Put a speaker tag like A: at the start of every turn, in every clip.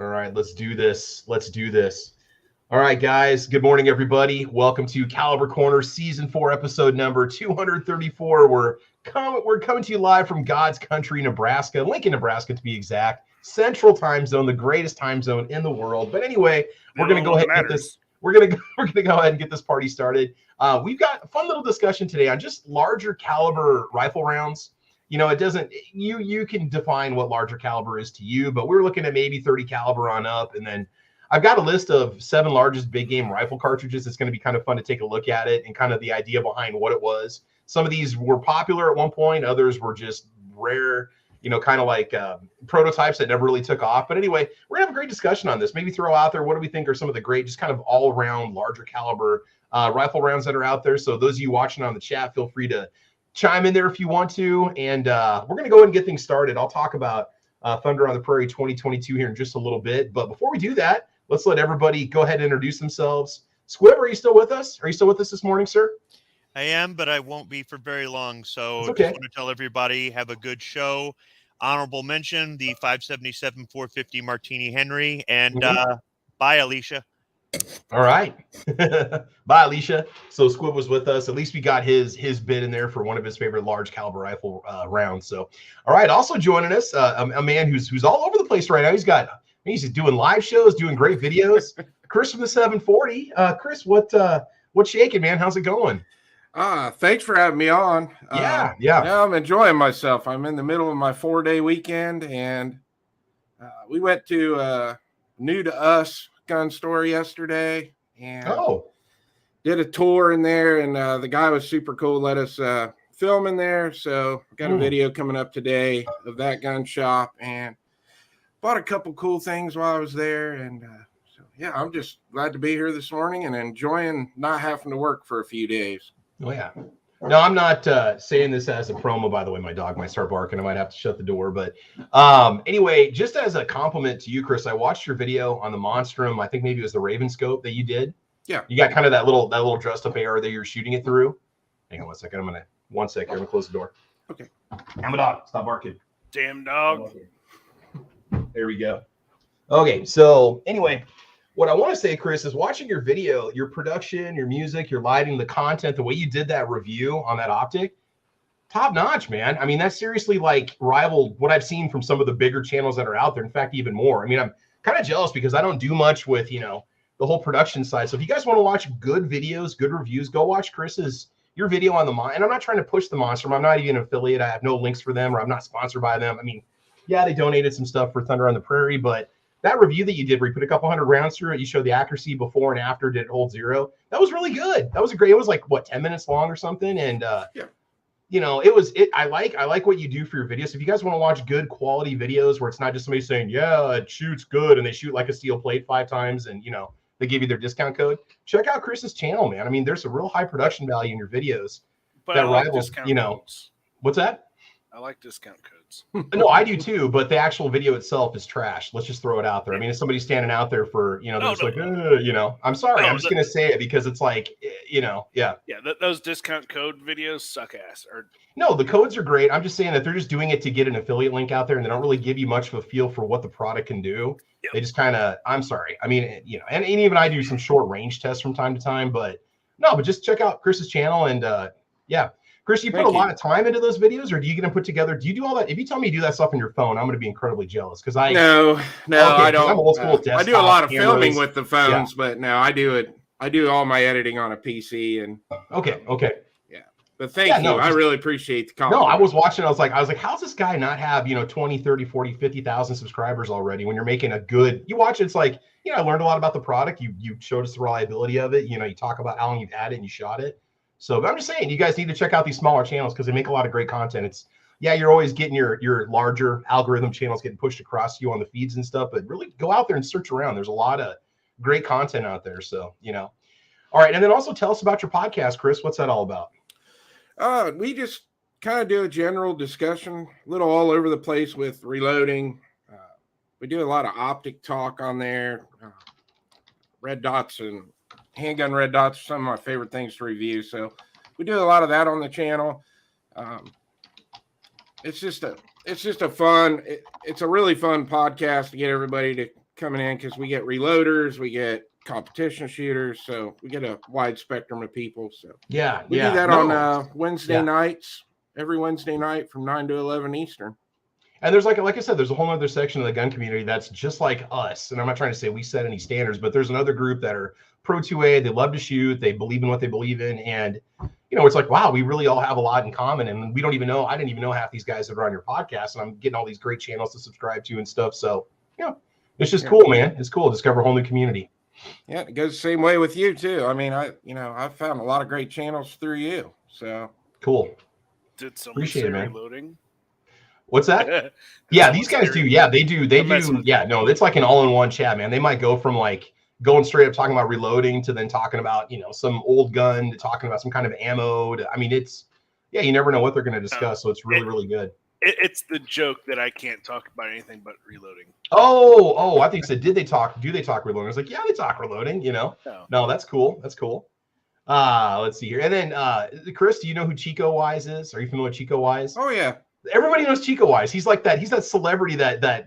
A: All right, let's do this. All right, guys. Good morning, everybody. Welcome to Caliber Corner Season 4, episode number 234. We're coming to you live from God's country, Nebraska, Lincoln, Nebraska, to be exact. Central time zone, the greatest time zone in the world. But anyway, we're going to go ahead and get this. We're gonna go ahead and get this party started. We've got a fun little discussion today on just larger caliber rifle rounds. You know, it doesn't, you can define what larger caliber is to you, but we're looking at maybe 30 caliber on up. And then I've got a list of 7 largest big game rifle cartridges. It's going to be kind of fun to take a look at it and kind of the idea behind what it was. Some of these were popular at one point. Others were just rare, you know, kind of like prototypes that never really took off. But anyway, we're gonna have a great discussion on this. Maybe throw out there, what do we think are some of the great, just kind of all around larger caliber rifle rounds that are out there. So those of you watching on the chat, feel free to chime in there if you want to. And we're going to go ahead and get things started. I'll talk about Thunder on the Prairie 2022 here in just a little bit. But before we do that, let's let everybody go ahead and introduce themselves. Squib, are you still with us? Are you still with us this morning, sir?
B: I am, but I won't be for very long. So
A: okay.
B: Just want to tell everybody, have a good show. Honorable mention, the 577 450 Martini Henry. And bye, Alicia.
A: All right. Bye, Alicia. So Squib was with us. At least we got his bid in there for one of his favorite large caliber rifle rounds. So, all right. Also joining us, a man who's all over the place right now. He's doing live shows, doing great videos. Chris from the 740. Chris, what's shaking, man? How's it going?
C: Thanks for having me on.
A: Yeah.
C: I'm enjoying myself. I'm in the middle of my 4-day weekend, and we went to New to Us gun store yesterday and did a tour in there, and the guy was super cool, let us film in there. So got a video coming up today of that gun shop, and bought a couple cool things while I was there. And so yeah, I'm just glad to be here this morning and enjoying not having to work for a few days.
A: Oh yeah. No, I'm not saying this as a promo, by the way. My dog might start barking. I might have to shut the door. But anyway, just as a compliment to you, Chris, I watched your video on the Monstrum. I think maybe it was the Raven scope that you did.
C: Yeah.
A: You got kind of that little dressed up AR that you're shooting it through. Hang on 1 second. I'm going to close the door.
C: Okay.
A: I'm a dog. Stop barking.
B: Damn dog.
A: There we go. Okay. So anyway, what I want to say, Chris, is watching your video, your production, your music, your lighting, the content, the way you did that review on that optic, top notch, man. I mean, that's seriously like rivaled what I've seen from some of the bigger channels that are out there. In fact, even more. I mean, I'm kind of jealous because I don't do much with, you know, the whole production side. So if you guys want to watch good videos, good reviews, go watch your video on the Mon. And I'm not trying to push the Monstrum. I'm not even an affiliate. I have no links for them, or I'm not sponsored by them. I mean, yeah, they donated some stuff for Thunder on the Prairie, but that review that you did where you put a couple hundred rounds through it, you showed the accuracy before and after, did it hold zero? That was really good. That was it was like, what, 10 minutes long or something? And, you know, I like what you do for your videos. So if you guys want to watch good quality videos where it's not just somebody saying, yeah, it shoots good, and they shoot like a steel plate 5 times and, you know, they give you their discount code, check out Chris's channel, man. I mean, there's a real high production value in your videos.
D: But
A: that
D: I like
A: rivals,
D: discount
A: you know,
D: codes.
A: What's that?
D: I like discount codes.
A: No, I do too, but the actual video itself is trash. Let's just throw it out there. I mean, if somebody's standing out there for, you know, you know, I'm sorry. I'm just going to say it because it's like, you know, yeah.
D: Yeah, those discount code videos suck ass.
A: No, the codes are great. I'm just saying that they're just doing it to get an affiliate link out there, and they don't really give you much of a feel for what the product can do. Yep. They just kind of, I'm sorry. I mean, you know, and even I do some short range tests from time to time, but just check out Chris's channel. And yeah. Chris, you put a lot of time into those videos, or do you get them put together? Do you do all that? If you tell me you do that stuff on your phone, I'm going to be incredibly jealous because
C: No, I don't.
A: I'm old school
C: I do a lot of filming with the phones, but no, I do it. I do all my editing on a PC. And
A: okay.
C: Yeah, but thank you. I really appreciate the comment.
A: No, I was watching. I was like, how's this guy not have, you know, 20, 30, 40, 50,000 subscribers already when you're making a good, you watch it, it's like, you know, I learned a lot about the product. You showed us the reliability of it. You know, you talk about how long you've had it and you shot it. So I'm just saying, you guys need to check out these smaller channels because they make a lot of great content. It's, yeah, you're always getting your larger algorithm channels getting pushed across you on the feeds and stuff, but really go out there and search around. There's a lot of great content out there. So, you know, all right. And then also tell us about your podcast, Chris. What's that all about?
C: We just kind of do a general discussion, a little all over the place with reloading. We do a lot of optic talk on there. Red dots and handgun red dots are some of my favorite things to review. So we do a lot of that on the channel. It's just a fun, it's a really fun podcast to get everybody to coming in because we get reloaders, we get competition shooters, so we get a wide spectrum of people. So we do that on Wednesday nights, every Wednesday night from 9 to 11 Eastern.
A: And there's like I said, there's a whole other section of the gun community that's just like us. And I'm not trying to say we set any standards, but there's another group that are pro 2A. They love to shoot. They believe in what they believe in. And, it's like, wow, we really all have a lot in common. And we don't even know. I didn't even know half these guys that are on your podcast. And I'm getting all these great channels to subscribe to and stuff. So, it's just cool, man. It's cool. Discover a whole new community.
C: Yeah, it goes the same way with you, too. I mean, I've found a lot of great channels through you. So
A: cool.
D: Did someone say reloading?
A: What's that? Yeah, these guys do. Yeah, they do. Yeah, no, it's like an all-in-one chat, man. They might go from like going straight up talking about reloading to then talking about, some old gun to talking about some kind of ammo. You never know what they're going to discuss. So it's really, really good.
D: It's the joke that I can't talk about anything but reloading.
A: Oh, I think so. Do they talk reloading? I was like, yeah, they talk reloading, No, that's cool. That's cool. Let's see here. And then, Chris, do you know who Chico Wise is? Are you familiar with Chico Wise?
C: Oh, yeah.
A: Everybody knows Chico Wise. He's like that. He's that celebrity that I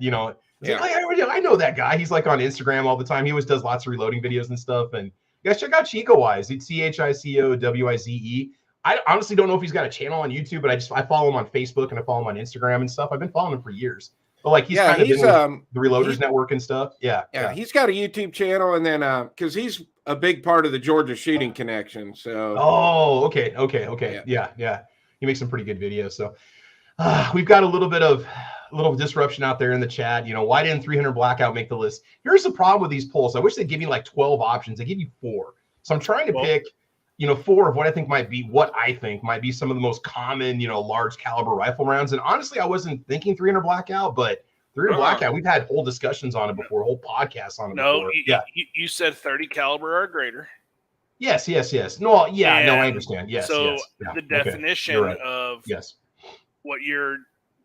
A: know that guy. He's like on Instagram all the time. He always does lots of reloading videos and stuff. And you guys check out Chico Wise. It's ChicoWize. I honestly don't know if he's got a channel on YouTube, but I follow him on Facebook and I follow him on Instagram and stuff. I've been following him for years. But like he's kind of in the Reloaders Network and stuff. Yeah.
C: He's got a YouTube channel, and then because he's a big part of the Georgia Shooting Connection. So
A: okay. Yeah. He makes some pretty good videos. So we've got a little disruption out there in the chat. Why didn't 300 Blackout make the list? Here's the problem with these polls. I wish they'd give me like 12 options. They give you 4. So I'm trying to pick 4 of what I think might be some of the most common, large caliber rifle rounds. And honestly, I wasn't thinking 300 Blackout, but 300 Blackout, we've had whole discussions on it before, whole podcasts on it before.
D: You said 30 caliber or greater.
A: Yes. No, I understand. Yes.
D: So the definition of what you're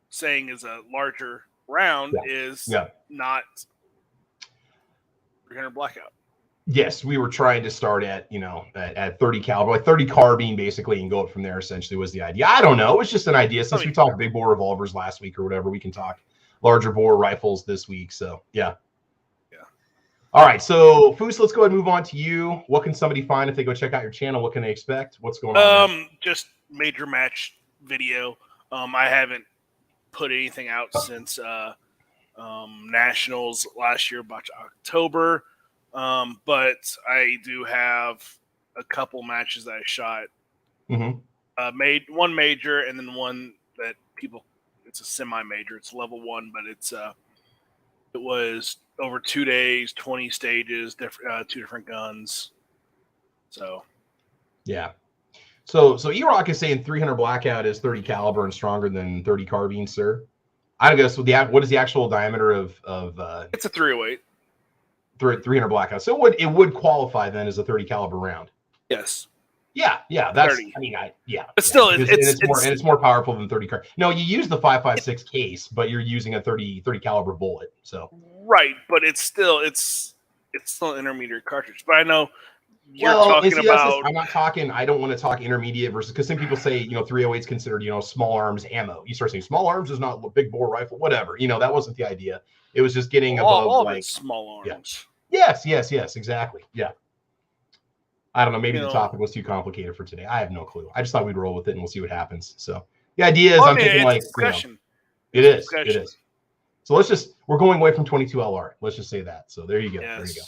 D: saying is a larger round is not 300 Blackout.
A: Yes, we were trying to start at 30 caliber, like 30 carbine basically, and go up from there. Essentially, was the idea. I don't know. It was just an idea. Since we talked big bore revolvers last week or whatever, we can talk larger bore rifles this week. So yeah. All right, so Foos, let's go ahead and move on to you. What can somebody find if they go check out your channel? What can they expect? What's going on?
D: Just major match video. I haven't put anything out since Nationals last year, about October. But I do have a couple matches that I shot. Made one major and then one that it's a semi-major. It's level 1, but it was over 2 days, 20 stages, 2 different guns. So,
A: yeah. So E-Rock is saying 300 Blackout is 30 caliber and stronger than 30 carbine, sir. I don't guess what is the actual diameter of
D: it's a 308.
A: 300 Blackout. So it would qualify then as a 30 caliber round.
D: Yes.
A: Yeah. That's
D: 30.
A: But still, it's more powerful than 30 carbine. No, you use the 5.56 case, but you're using a 30 caliber bullet. So
D: right, but it's still an intermediate cartridge. But I know you're talking about.
A: I'm not talking. I don't want to talk intermediate versus, because some people say 308 is considered small arms ammo. You start saying small arms is not big bore rifle, whatever. That wasn't the idea. It was just getting above
D: all small arms.
A: Yeah. Yes, exactly. Yeah. I don't know. Maybe the topic was too complicated for today. I have no clue. I just thought we'd roll with it and we'll see what happens. So the idea is I'm thinking like
D: discussion.
A: It is. So we're going away from 22 LR. Let's just say that. So there you go.
D: Yes.
A: There you go.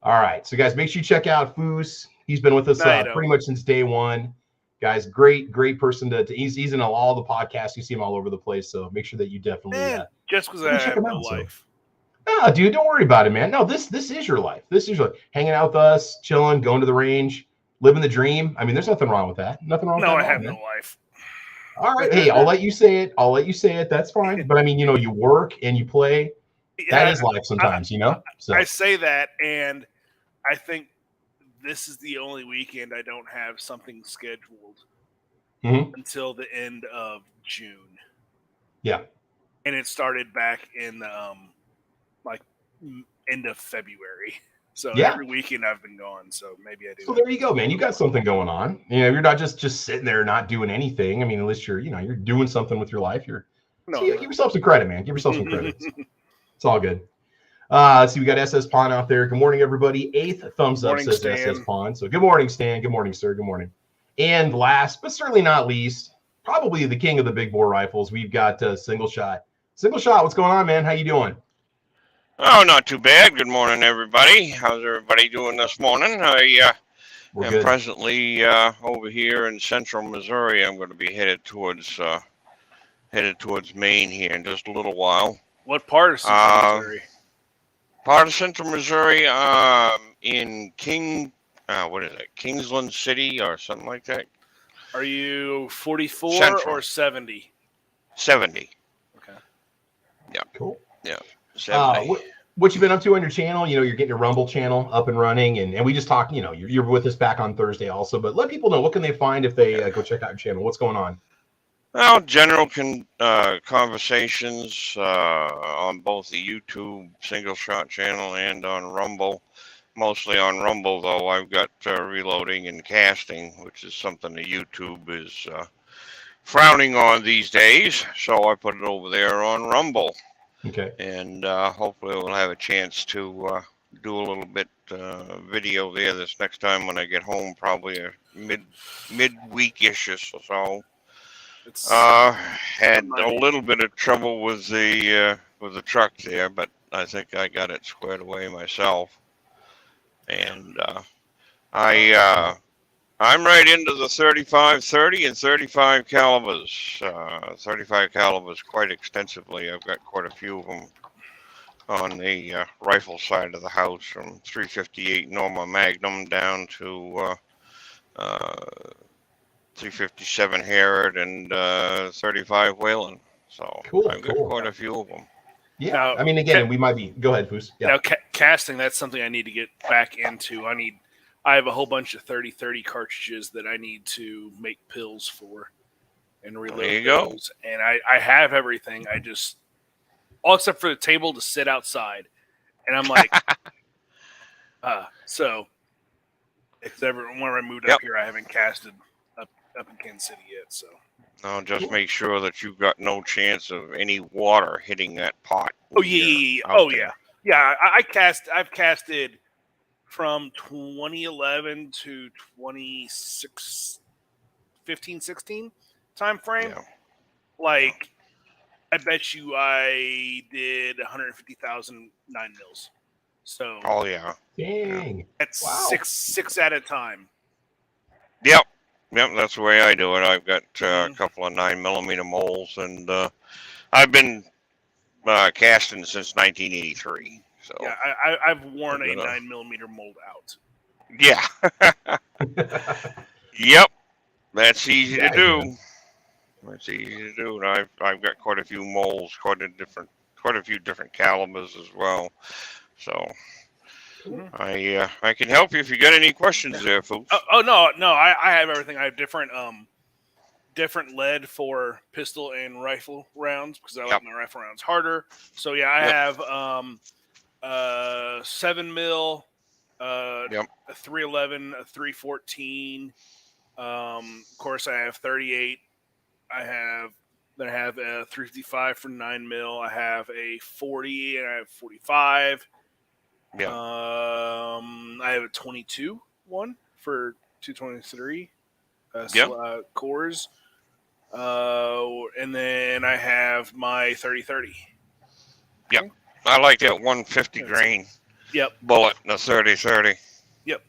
A: All right. So guys, make sure you check out Foos. He's been with us pretty much since day one. Guys, great person he's in all the podcasts. You see him all over the place. So make sure that you definitely
D: just because I have no life.
A: No, dude, don't worry about it, man. No, this is your life. This is your life. Hanging out with us, chilling, going to the range, living the dream. I mean, there's nothing wrong with that. Nothing wrong with that.
D: No, I have no life.
A: All right. Hey, I'll let you say it. That's fine. But I mean, you work and you play. That is life sometimes, So
D: I say that, and I think this is the only weekend I don't have something scheduled until the end of June.
A: Yeah.
D: And it started back in end of February. So every weekend I've been gone. So maybe I do.
A: So there you go, man. You got something going on. You're not just sitting there not doing anything. I mean, at least you're doing something with your life. Give yourself some credit, man. Give yourself some credit. It's all good. Let's see, we got SS Pawn out there. Good morning, everybody. 8th thumbs up says
D: Stan.
A: SS Pawn. So good morning, Stan. Good morning, sir. Good morning. And last, but certainly not least, probably the king of the big bore rifles, we've got Single Shot. Single Shot, what's going on, man? How you doing?
E: Oh, not too bad. Good morning, everybody. How's everybody doing this morning? I am presently over here in central Missouri. I'm going to be headed towards Maine here in just a little while.
D: What part of central Missouri?
E: Part of central Missouri, in Kingsland City or something like that.
D: Are you 44
E: Central.
D: or 70?
E: 70.
D: Okay.
E: Yeah.
A: Cool.
E: Yeah. 70.
A: What you been up to on your channel? You know, you're getting your Rumble channel up and running, and we just talked, you know, you're with us back on Thursday also, but let people know, what can they find if they go check out your channel? What's going on?
E: Well, general conversations on both the YouTube Single Shot channel and on Rumble. Mostly on Rumble, though. I've got reloading and casting, which is something that YouTube is frowning on these days. So I put it over there on Rumble.
A: Okay.
E: And hopefully we'll have a chance to do a little bit video there this next time when I get home, probably a midweek-ish or so. Had a little bit of trouble with the truck there, but I think I got it squared away myself. And I'm right into the 35-30 and 35 calibers. 35 calibers quite extensively. I've got quite a few of them on the rifle side of the house, from 358 Norma Magnum down to 357 Herod and 35 Whalen. So
A: cool,
E: I've got quite a few of them.
A: Yeah, now, I mean, again, we might be. Go ahead, Foos. Yeah.
D: Now, casting, that's something I need to get back into. I have a whole bunch of 30-30 cartridges that I need to make pills for and reload.
E: There you
D: those.
E: go.
D: And I have everything. I just, all except for the table to sit outside. And I'm like, so, whenever I moved up here, I haven't casted up in Kansas City yet. So.
E: Now just make sure that you've got no chance of any water hitting that pot.
D: Oh yeah. Oh yeah. Yeah. I've casted from 2011 to 2015, 16 time frame. Yeah. Like, I bet you I did 150,000 9mm. So.
E: Oh yeah.
A: Dang.
D: That's six at a time.
E: Yep. Yep, that's the way I do it. I've got a couple of 9mm moles, and I've been casting since 1983. So
D: yeah, I've worn a 9mm mold out.
E: Yeah. Yep, that's easy to do. That's easy to do, and I've got quite a few molds, quite a few different calibers as well. So. I can help you if you got any questions there, folks.
D: No, I have everything. I have different lead for pistol and rifle rounds because I like my rifle rounds harder. So yeah, I have 7mm, a 311, a 314. Of course, I have 38. I have a 355 for 9mm. I have a 40 and I have 45.
E: Yeah.
D: I have a 22 one for 223 cores. And then I have my 30-30.
E: Yep. Okay. I like that 150 grain.
D: Yep.
E: Bullet in the 30-30.
D: Yep.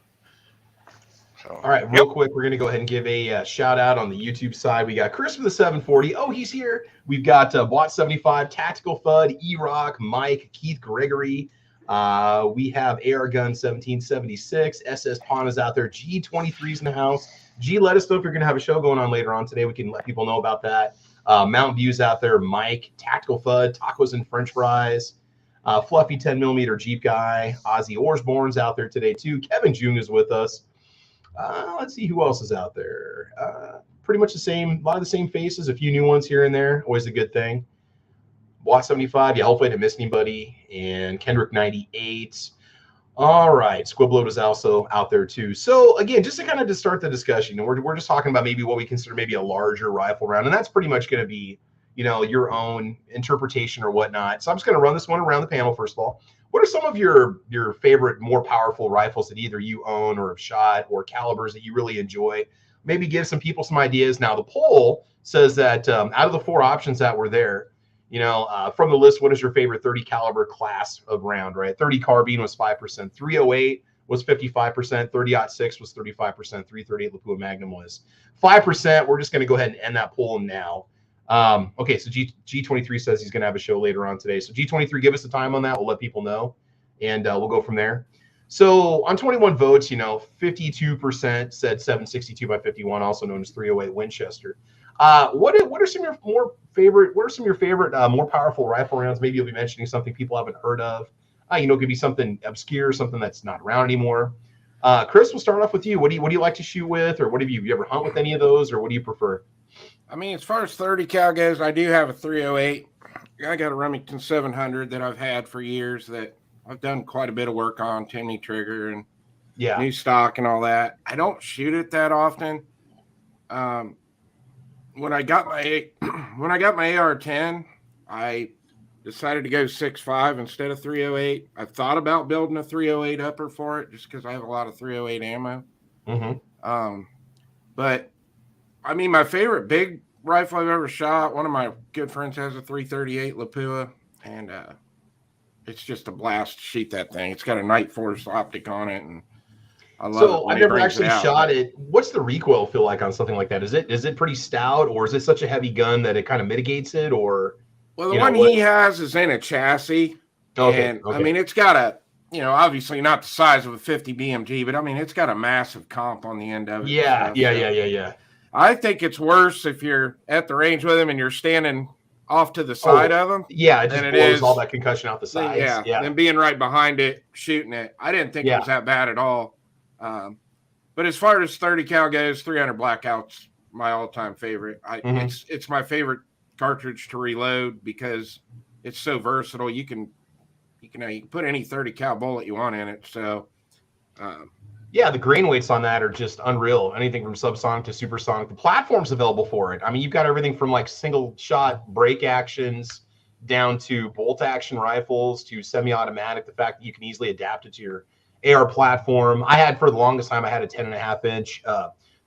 A: So, all right, real quick, we're going to go ahead and give a shout out on the YouTube side. We got Chris with the 740. Oh, he's here. We've got Watt75, Tactical FUD, E-Rock, Mike, Keith Gregory. We have AR Gun 1776. SS Pawn is out there. G23's in the house. G, let us know if you're going to have a show going on later on today. We can let people know about that. Mountain View's out there. Mike, Tactical FUD, Tacos and French Fries. Fluffy 10mm Jeep Guy. Ozzy Orsborn's out there today, too. Kevin Jung is with us. Let's see who else is out there. Pretty much the same, a lot of the same faces, a few new ones here and there. Always a good thing. Watt75, yeah, hopefully I didn't miss anybody. And Kendrick 98. All right, Squibload is also out there too. So again, just to kind of to start the discussion, we're just talking about maybe what we consider maybe a larger rifle round, and that's pretty much going to be, you know, your own interpretation or whatnot. So I'm just going to run this one around the panel first of all. What are some of your favorite, more powerful rifles that either you own or have shot, or calibers that you really enjoy? Maybe give some people some ideas. Now, the poll says that out of the 4 options that were there, from the list, what is your favorite 30 caliber class of round, right? 30 carbine was 5%, 308 was 55%, 30-06 was 35%, 338 Lapua Magnum was 5%. We're just going to go ahead and end that poll now. Okay, so G23 says he's going to have a show later on today. So G23, give us the time on that. We'll let people know, and we'll go from there. So on 21 votes, 52% said 762 by 51, also known as 308 Winchester. What are some of your favorite more powerful rifle rounds? Maybe you'll be mentioning something people haven't heard of. It could be something obscure, something that's not around anymore. Chris, we'll start off with you. What do you like to shoot with, or what have you ever hunt with any of those, or what do you prefer?
C: I mean, as far as 30 cal goes, I do have a 308. I got a Remington 700 that I've had for years that I've done quite a bit of work on, Timney trigger and new stock and all that. I don't shoot it that often. When I got my AR-10, I decided to go 6.5 instead of 308. I thought about building a 308 upper for it just because I have a lot of 308 ammo. Mm-hmm. But I mean, my favorite big rifle I've ever shot, one of my good friends has a 338 Lapua, and it's just a blast to shoot that thing. It's got a Night Force optic on it, and I love it. So
A: I've never actually shot it. What's the recoil feel like on something like that? Is it pretty stout, or is it such a heavy gun that it kind of mitigates it? Or
C: well, the one he has is in a chassis, and I mean, it's got a obviously not the size of a 50 BMG, but I mean, it's got a massive comp on the end of it.
A: Yeah.
C: I think it's worse if you're at the range with him and you're standing off to the side of him.
A: Yeah, it just blows all that concussion out the sides.
C: Yeah, and being right behind it, shooting it. I didn't think it was that bad at all. But as far as 30 cal goes, 300 Blackout's my all-time favorite. It's my favorite cartridge to reload because it's so versatile. You can put any 30 cal bullet you want in it. So.
A: The grain weights on that are just unreal. Anything from subsonic to supersonic. The platform's available for it. I mean, you've got everything from like single shot break actions down to bolt action rifles to semi-automatic. The fact that you can easily adapt it to your AR platform. I had for the longest time, I had a 10.5 inch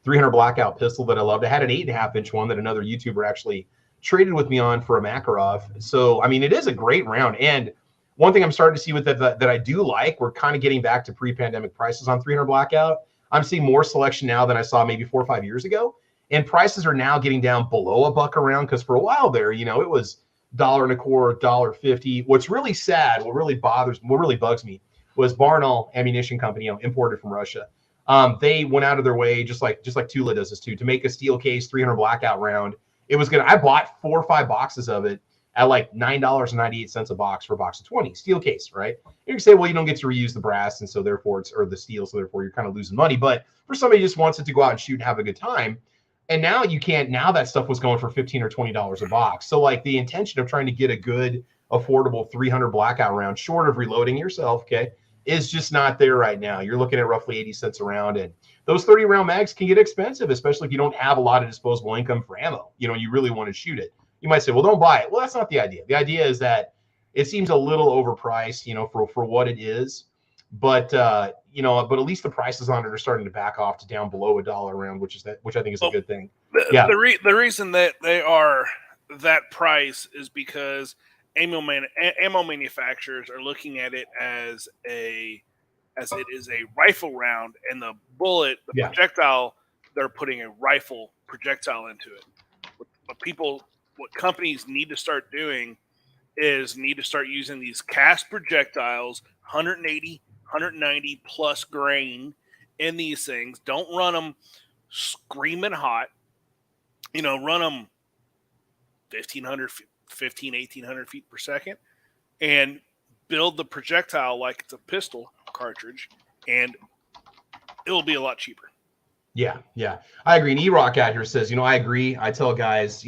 A: 300 Blackout pistol that I loved. I had an 8.5 inch one that another YouTuber actually traded with me on for a Makarov. So, I mean, it is a great round. And one thing I'm starting to see with that I do like, we're kind of getting back to pre-pandemic prices on 300 Blackout. I'm seeing more selection now than I saw maybe 4 or 5 years ago. And prices are now getting down below $1 a round, because for a while there, it was $1.25, $1.50. What's really sad, what really bugs me, was Barnall Ammunition Company, imported from Russia. They went out of their way, just like Tula does this too, to make a steel case 300 Blackout round. I bought 4 or 5 boxes of it at like $9.98 a box for a box of 20 steel case, right? You can say, well, you don't get to reuse the brass, and so therefore the steel, so therefore you're kind of losing money. But for somebody who just wants it to go out and shoot and have a good time, and now you can't. Now that stuff was going for $15 or $20 a box. So like the intention of trying to get a good, affordable 300 Blackout round, short of reloading yourself, is just not there right now. You're looking at roughly 80 cents a round, and those 30 round mags can get expensive, especially if you don't have a lot of disposable income for ammo. You really want to shoot it. You might say, well, don't buy it. Well, that's not the idea. The idea is that it seems a little overpriced, for what it is. But at least the prices on it are starting to back off to down below $1 a round, which I think is a good thing.
D: The reason that they are that price is because ammo manufacturers are looking at it as it is a rifle round, and the bullet, the projectile, they're putting a rifle projectile into it. What companies need to start doing is start using these cast projectiles, 180, 190 plus grain in these things. Don't run them screaming hot. Run them 1,800 feet per second, and build the projectile like it's a pistol cartridge, and it'll be a lot cheaper.
A: Yeah, I agree. And E-Rock out here says, I agree. I tell guys,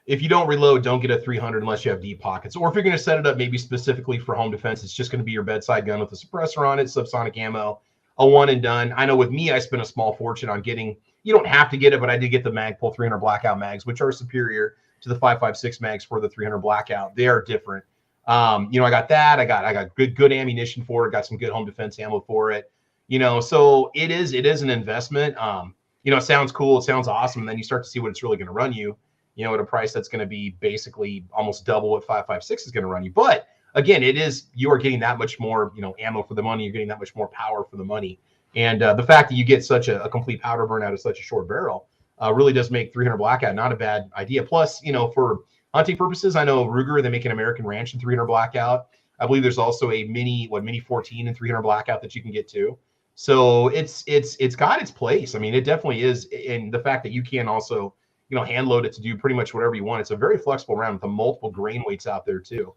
A: if you don't reload, don't get a 300 unless you have deep pockets. Or if you're going to set it up maybe specifically for home defense, it's just going to be your bedside gun with a suppressor on it, subsonic ammo, a one and done. I know with me, I spent a small fortune on getting, you don't have to get it, but I did get the Magpul 300 Blackout mags, which are superior to the 5.56 mags for the 300 Blackout. They are different. You know, I got that. I got good ammunition for it. Got some good home defense ammo for it. You know, so it is an investment. You know, it sounds cool. It sounds awesome. And then you start to see what it's really going to run you, you know, at a price that's going to be basically almost double what 5.56 is going to run you. But again, you are getting that much more, you know, ammo for the money. You're getting that much more power for the money. And the fact that you get such a complete powder burn out of such a short barrel really does make 300 Blackout not a bad idea. Plus, you know, for hunting purposes, I know Ruger, they make an American Ranch in 300 Blackout. I believe there's also a mini 14 in 300 Blackout that you can get too. So it's got its place. I mean, it definitely is. And the fact that you can also, you know, hand load it to do pretty much whatever you want. It's a very flexible round with the multiple grain weights out there too,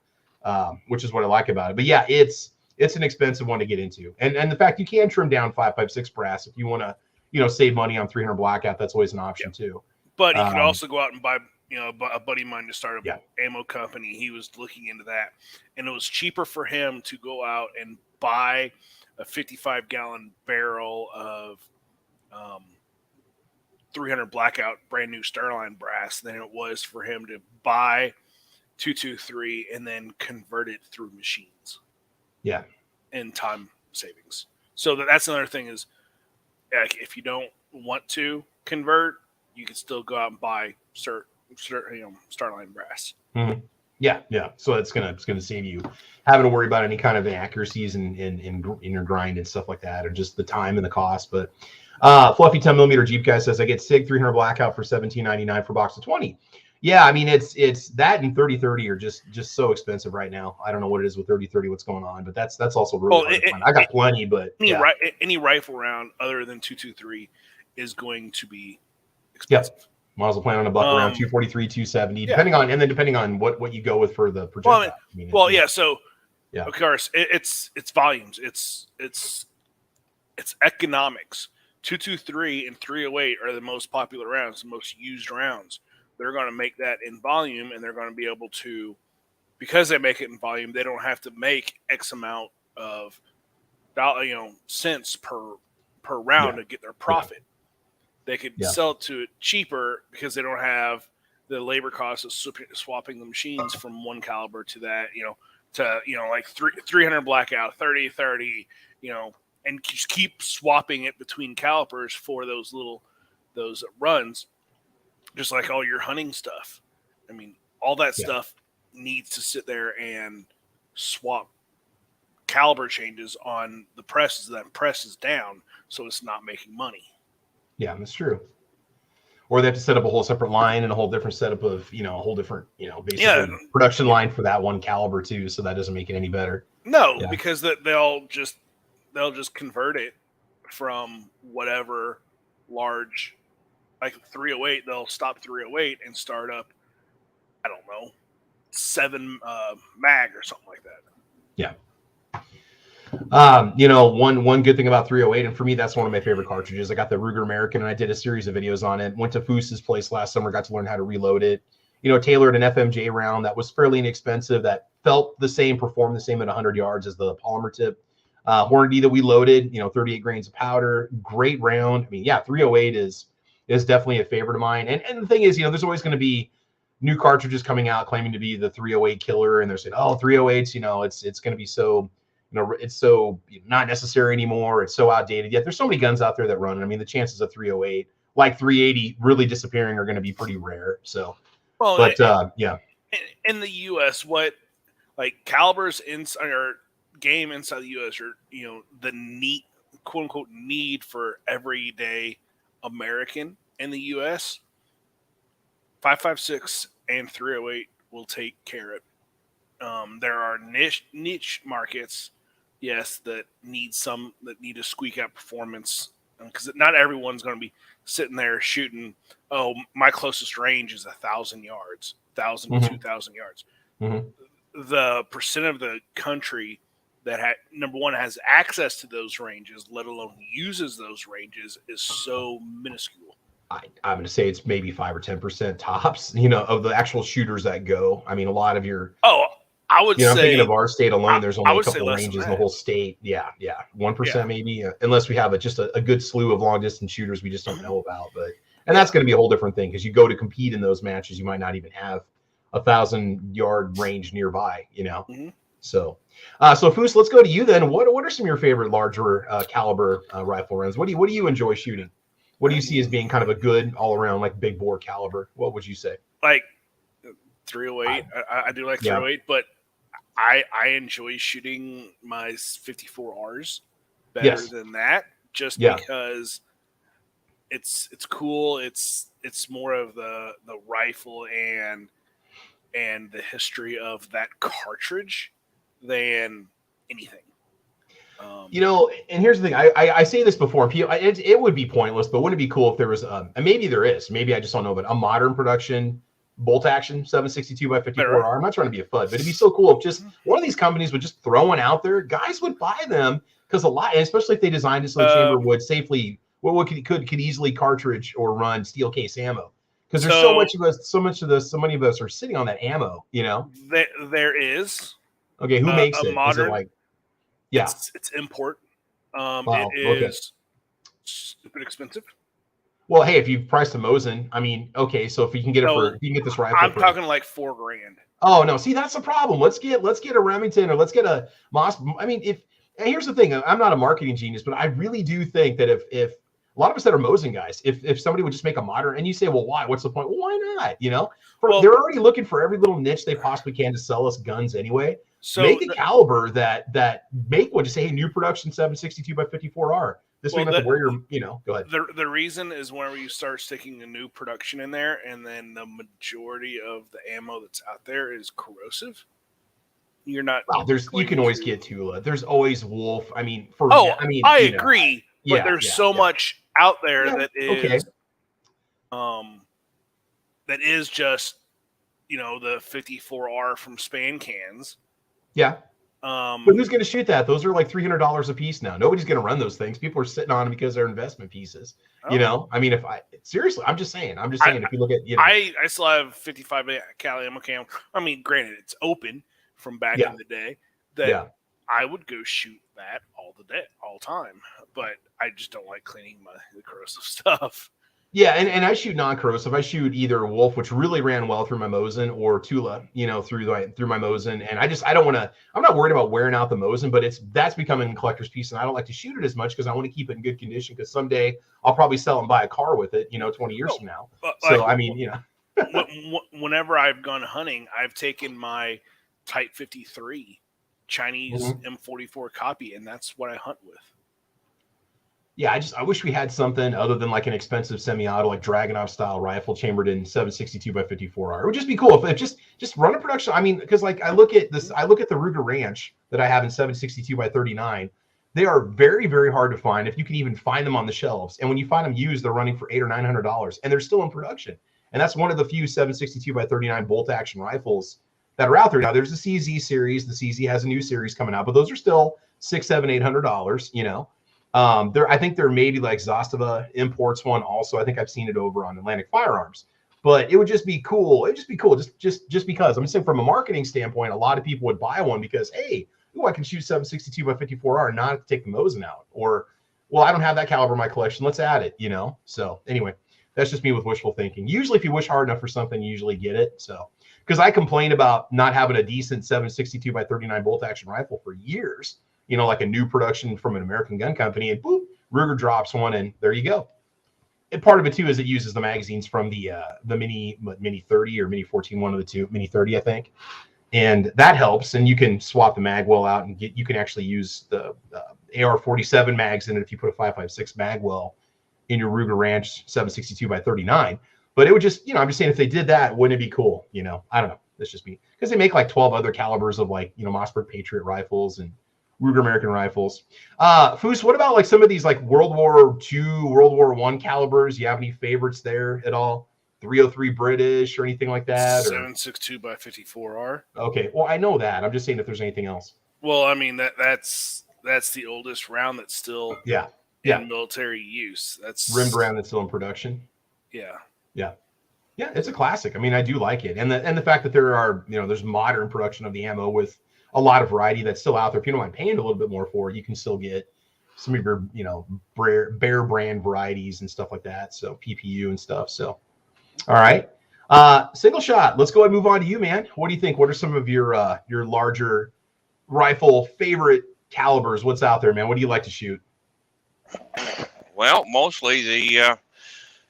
A: which is what I like about it. But yeah, it's an expensive one to get into. And the fact you can trim down 5.56 brass if you want to, you know, save money on 300 Blackout, that's always an option too.
D: But you could also go out and buy, you know, a buddy of mine to start a ammo company. He was looking into that, and it was cheaper for him to go out and buy a 55-gallon barrel of 300 Blackout brand new Starline brass than it was for him to buy 223 and then convert it through machines.
A: Yeah.
D: And time savings. So that's another thing is, like, if you don't want to convert, you can still go out and buy Starline brass.
A: Mm-hmm. Yeah. So it's gonna save you having to worry about any kind of inaccuracies in your grind and stuff like that, or just the time and the cost. But Fluffy 10mm Jeep guy says I get SIG 300 Blackout for $17.99 for a box of 20. Yeah, I mean it's that and 30-30 are just so expensive right now. I don't know what it is with 30-30, what's going on, but that's also really hard to find. I got plenty, but
D: any rifle round other than 223 is going to be expensive.
A: Yep. Might as well plan on a buck around 243, 270, depending on what you go with for the projectile.
D: So of course it's volumes, it's economics. 223 and 308 are the most popular rounds, the most used rounds. They're going to make that in volume, and they're going to be able to, because they make it in volume, they don't have to make X amount of cents per round to get their profit. They could sell it to it cheaper because they don't have the labor cost of swapping the machines from one caliber to that, like 300 Blackout, 30-30, and just keep swapping it between calibers for those runs, just like all your hunting stuff. I mean, all that stuff needs to sit there and swap caliber changes on the presses that presses down, so it's not making money.
A: Yeah, that's true. Or they have to set up a whole separate line and a whole different setup of, a whole different, basically production line for that one caliber too. So that doesn't make it any better.
D: No, because they'll just convert it from whatever large, like 308. They'll stop 308 and start up, I don't know, 7 mag or something like that.
A: Yeah. One good thing about 308, and for me, that's one of my favorite cartridges. I got the Ruger American, and I did a series of videos on it. Went to Foos's place last summer, got to learn how to reload it. Tailored an FMJ round that was fairly inexpensive, that felt the same, performed the same at 100 yards as the polymer tip. Hornady that we loaded, 38 grains of powder, great round. I mean, 308 is definitely a favorite of mine. And the thing is, there's always going to be new cartridges coming out claiming to be the 308 killer, and they're saying, oh, 308s, it's going to be so. It's so not necessary anymore. It's so outdated. Yet there's so many guns out there that run it. I mean, the chances of 308, like 380, really disappearing are going to be pretty rare. So,
D: in the U.S., what like calibers inside or game inside the U.S. are the neat quote unquote need for everyday American in the U.S. 5.56 and 308 will take care of it. There are niche markets. Yes, that need to squeak out performance, because not everyone's going to be sitting there shooting. Oh, my closest range is 1,000 yards, 1,000 to 2,000 yards. Mm-hmm. The percent of the country that number one has access to those ranges, let alone uses those ranges, is so minuscule.
A: I'm going to say it's maybe 5 or 10% tops. Of the actual shooters that go. I mean, a lot of your
D: I would say,
A: I'm thinking of our state alone. There's only a couple of ranges in the whole state. Yeah, 1% maybe, unless we have just a good slew of long distance shooters we just don't know about. And that's going to be a whole different thing, because you go to compete in those matches, you might not even have 1,000-yard range nearby, you know. So Foos, let's go to you then. What are some of your favorite larger caliber rifle rounds? What do you enjoy shooting? What do you see as being kind of a good all around like big bore caliber? What would you say?
D: Like 308. I do like 308, but I enjoy shooting my 54Rs better than that, just because it's cool. It's more of the rifle and the history of that cartridge than anything.
A: You know, and here's the thing. I say this before. It would be pointless, but wouldn't it be cool if there was and maybe there is. Maybe I just don't know, but a modern production bolt action 762 by 54R. I'm not trying to be a FUD, but it'd be so cool if just one of these companies would just throw one out there. Guys would buy them because especially if they designed it so the chamber would safely, could easily cartridge or run steel case ammo. Because there's so many of us are sitting on that ammo. You know,
D: there is.
A: Okay, who makes it?
D: Modern,
A: is it like?
D: Yeah, it's import. It is stupid expensive.
A: Well, hey, if you've priced a Mosin, I mean, okay, so if you can get if you can get this rifle,
D: I'm talking like $4,000.
A: Oh no, see, that's the problem. Let's get a Remington or let's get a Moss. I mean, here's the thing, I'm not a marketing genius, but I really do think that if a lot of us that are Mosin guys, if somebody would just make a modern, and you say, well, why? What's the point? Well, why not? You know, they're already looking for every little niche they possibly can to sell us guns anyway. So make a caliber that make what you say, hey, new production 762 by 54R. This way you don't have to wear your, go ahead.
D: The reason is whenever you start sticking a new production in there, and then the majority of the ammo that's out there is corrosive. You're not.
A: Well, you can always get Tula. There's always Wolf. I mean,
D: I agree, but there's so much out there that is, that is just, the 54R from Span cans.
A: Yeah. But who's going to shoot that? Those are like $300 a piece now. Nobody's going to run those things. People are sitting on them because they're investment pieces. I mean, seriously, I'm just saying, if you look at,
D: I still have 55 cal ammo cam. I mean, granted, it's open from back in the day. I would go shoot that all the time. But I just don't like cleaning the corrosive stuff.
A: Yeah, and I shoot non-corrosive. I shoot either Wolf, which really ran well through my Mosin, or Tula, through my Mosin. And I don't want to. I'm not worried about wearing out the Mosin, but that's becoming a collector's piece, and I don't like to shoot it as much because I want to keep it in good condition. Because someday I'll probably sell and buy a car with it, 20 years from now. So I mean,
D: whenever I've gone hunting, I've taken my Type 53 Chinese M44 copy, and that's what I hunt with.
A: Yeah, I wish we had something other than like an expensive semi-auto, like Dragunov style rifle chambered in 762 by 54R. It would just be cool if just run a production. I mean, because like I look at the Ruger Ranch that I have in 762 by 39. They are very, very hard to find if you can even find them on the shelves. And when you find them used, they're running for $800 or $900, and they're still in production. And that's one of the few 762 by 39 bolt action rifles that are out there now. There's the CZ series. The CZ has a new series coming out, but those are still $600, $700, $800. I think there may be like Zastava imports one also. I think I've seen it over on Atlantic Firearms, but it would just be cool. It'd just be cool just because I'm saying from a marketing standpoint, a lot of people would buy one because, hey, I can shoot 762 by 54R and not have to take the Mosin out, or, well, I don't have that caliber in my collection. Let's add it, So anyway, that's just me with wishful thinking. Usually if you wish hard enough for something, you usually get it. So, because I complained about not having a decent 762 by 39 bolt action rifle for years, like a new production from an American gun company, and boop, Ruger drops one, and there you go. And part of it too is it uses the magazines from the Mini 30 or Mini 14, one of the two, Mini 30, I think, and that helps. And you can swap the mag well out, and you can actually use the AR-47 mags in it if you put a 5.56 mag well in your Ruger Ranch 762 by 39. But it would just, I'm just saying, if they did that, wouldn't it be cool? I don't know. That's just me, because they make like 12 other calibers of like Mossberg Patriot rifles and Ruger American rifles. Foos, what about like some of these like World War II, World War I calibers? You have any favorites there at all? 303 British or anything like that?
D: 762 by 54R.
A: Okay, well, I know that. I'm just saying if there's anything else.
D: Well, I mean that's the oldest round that's still in military use. That's
A: rimmed round that's still in production. Yeah, it's a classic. I mean, I do like it, and the fact that there are there's modern production of the ammo with a lot of variety that's still out there. If you don't mind paying a little bit more for it, you can still get some of your, Bear brand varieties and stuff like that. So PPU and stuff. So, all right. Single shot. Let's go ahead and move on to you, man. What do you think? What are some of your larger rifle favorite calibers? What's out there, man? What do you like to shoot?
E: Well, mostly the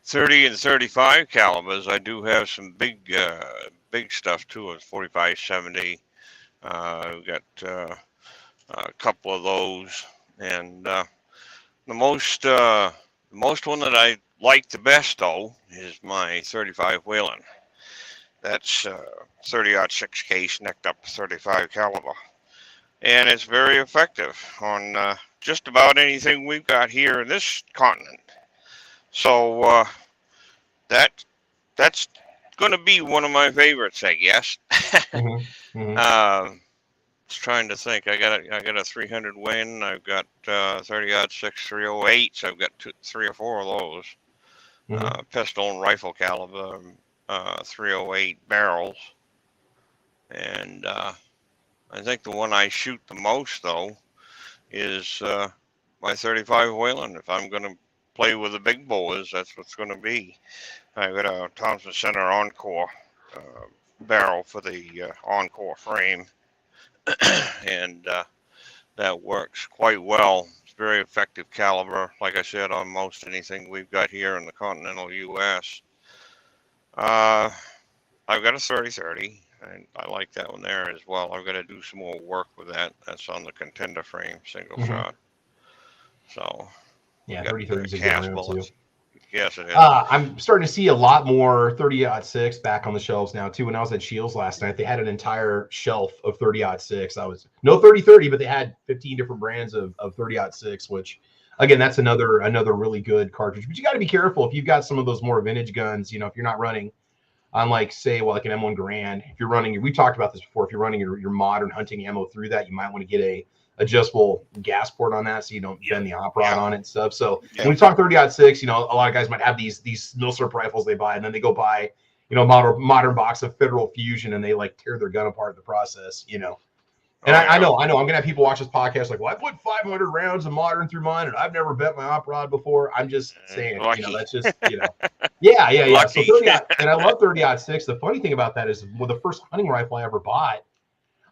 E: 30 and 35 calibers. I do have some big stuff too. It's 45, 70. We've got a couple of those, and the most one that I like the best though is my 35 Whelen. That's 30-06 case, necked up 35 caliber, and it's very effective on just about anything we've got here in this continent. So that's going to be one of my favorites, I guess. Trying to think. I got a 300 Win. I've got 30-06 308s. I've got 3 or 4 of those. Pistol and rifle caliber 308 barrels. And I think the one I shoot the most though is my 35 Whelen. If I'm going to play with the big boys, that's what's going to be. I've got a Thompson Center Encore barrel for the Encore frame. And that works quite well. It's very effective caliber, like I said, on most anything we've got here in the continental U.S. I've got a 30-30, and I like that one there as well. I've got to do some more work with that. That's on the contender frame, single shot. So
A: yeah, 30-30 is a good round too.
E: Yes, it is.
A: I'm starting to see a lot more 30-06 back on the shelves now too. When I was at Shields last night, they had an entire shelf of 30-06. I was no 30-30, but they had 15 different brands of 30-06, which again, that's another really good cartridge. But you got to be careful if you've got some of those more vintage guns. You know, if you're not running on like like an M1 Garand, if you're running, we talked about this before. If you're running your modern hunting ammo through that, you might want to get a adjustable gas port on that so you don't bend the op rod on it and stuff. So when we talk 30-06, you know, a lot of guys might have these Milsurp rifles they buy, and then they go buy, you know, modern box of Federal Fusion, and they like tear their gun apart in the process, you know. And I know I'm gonna have people watch this podcast like, well, I put 500 rounds of modern through mine, and I've never bent my op rod before. I'm just saying, you know, that's just, you know, yeah. So 30 and I love 30-06. The funny thing about that is, well, the first hunting rifle I ever bought.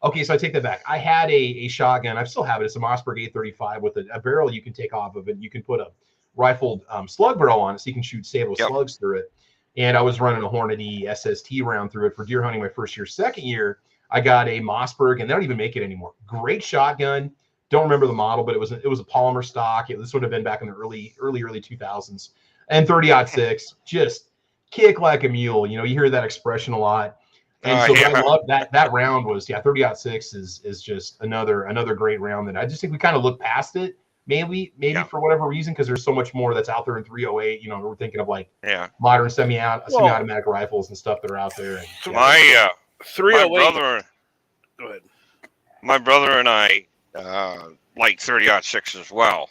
A: Okay, so I take that back. I had a shotgun. I still have it. It's a Mossberg 835 with a barrel you can take off of it. You can put a rifled slug barrel on it, so you can shoot Sable slugs through it. And I was running a Hornady SST round through it for deer hunting my first year. Second year, I got a Mossberg, and they don't even make it anymore. Great shotgun. Don't remember the model, but it was a polymer stock. This would have been back in the early 2000s. And 30-06, just kick like a mule. You know, you hear that expression a lot. And so I love that round was 30-06 is just another great round that I just think we kind of look past it maybe for whatever reason, because there's so much more that's out there in 308. You know, we're thinking of like modern semi-automatic rifles and stuff that are out there. And,
E: my
D: 308.
E: Go ahead. My brother and I like 30-06 as well,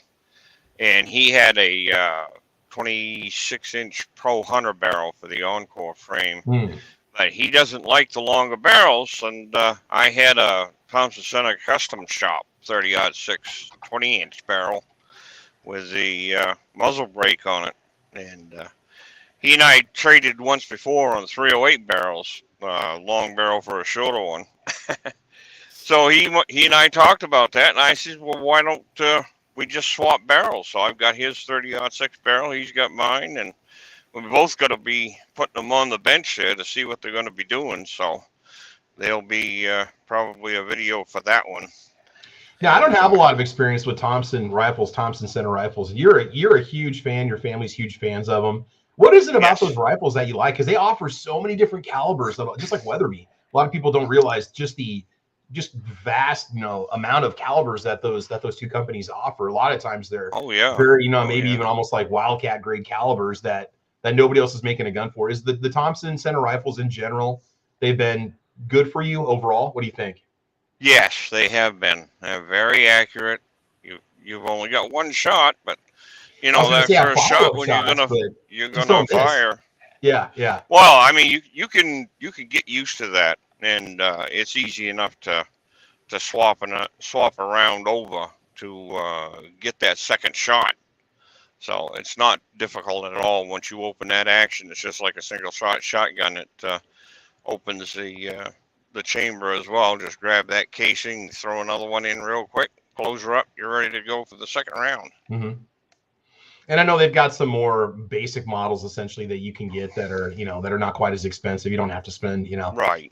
E: and he had a 26-inch Pro Hunter barrel for the Encore frame. But he doesn't like the longer barrels, and I had a Thompson Center Custom Shop 30-06 20-inch barrel with the muzzle brake on it, and he and I traded once before on 308 barrels, long barrel for a shorter one. So he and I talked about that, and I said, well, why don't we just swap barrels? So I've got his 30-06 barrel, he's got mine, and we're both going to be putting them on the bench there to see what they're going to be doing. So there'll be probably a video for that one.
A: Yeah, I don't have a lot of experience with Thompson Center rifles. You're a huge fan. Your family's huge fans of them. What is it about those rifles that you like? Because they offer so many different calibers, just like Weatherby. A lot of people don't realize just vast, you know, amount of calibers that those two companies offer. A lot of times they're very, you know, maybe even almost like Wildcat grade calibers that nobody else is making a gun for. Is the Thompson Center rifles in general, they've been good for you overall? What do you think?
E: Yes, they have been. They're very accurate. You've only got one shot, but you know that first shot when you're gonna fire.
A: Yeah.
E: Well, I mean, you can get used to that, and it's easy enough to swap around over to get that second shot. So it's not difficult at all. Once you open that action, it's just like a single shot shotgun. It opens the chamber as well. Just grab that casing, throw another one in real quick, close her up. You're ready to go for the second round.
A: Mm-hmm. And I know they've got some more basic models essentially that you can get that are, that are not quite as expensive. You don't have to spend,
E: Right.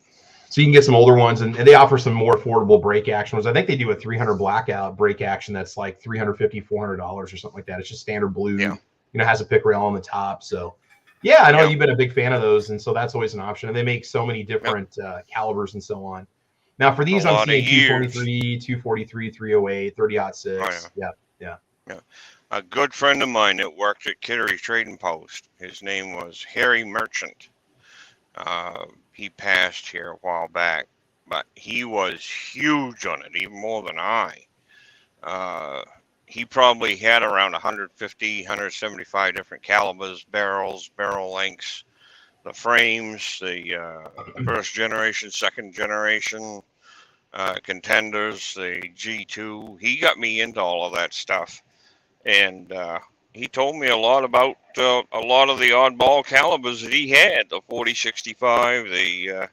A: So you can get some older ones, and they offer some more affordable break action ones. I think they do a 300 blackout break action that's like $350, $400 or something like that. It's just standard blue.
E: Yeah.
A: Has a pick rail on the top. So, yeah, I know you've been a big fan of those, and so that's always an option. And they make so many different calibers and so on. Now for these, I'm seeing 223, 243, 308, 30-06.
E: Oh,
A: yeah.
E: A good friend of mine that worked at Kittery Trading Post, his name was Harry Merchant. He passed here a while back, but he was huge on it, even more than I. He probably had around 150, 175 different calibers, barrels, barrel lengths, the frames, the first generation, second generation, contenders, the G2. He got me into all of that stuff. And he told me a lot about a lot of the oddball calibers that he had, the 4065, the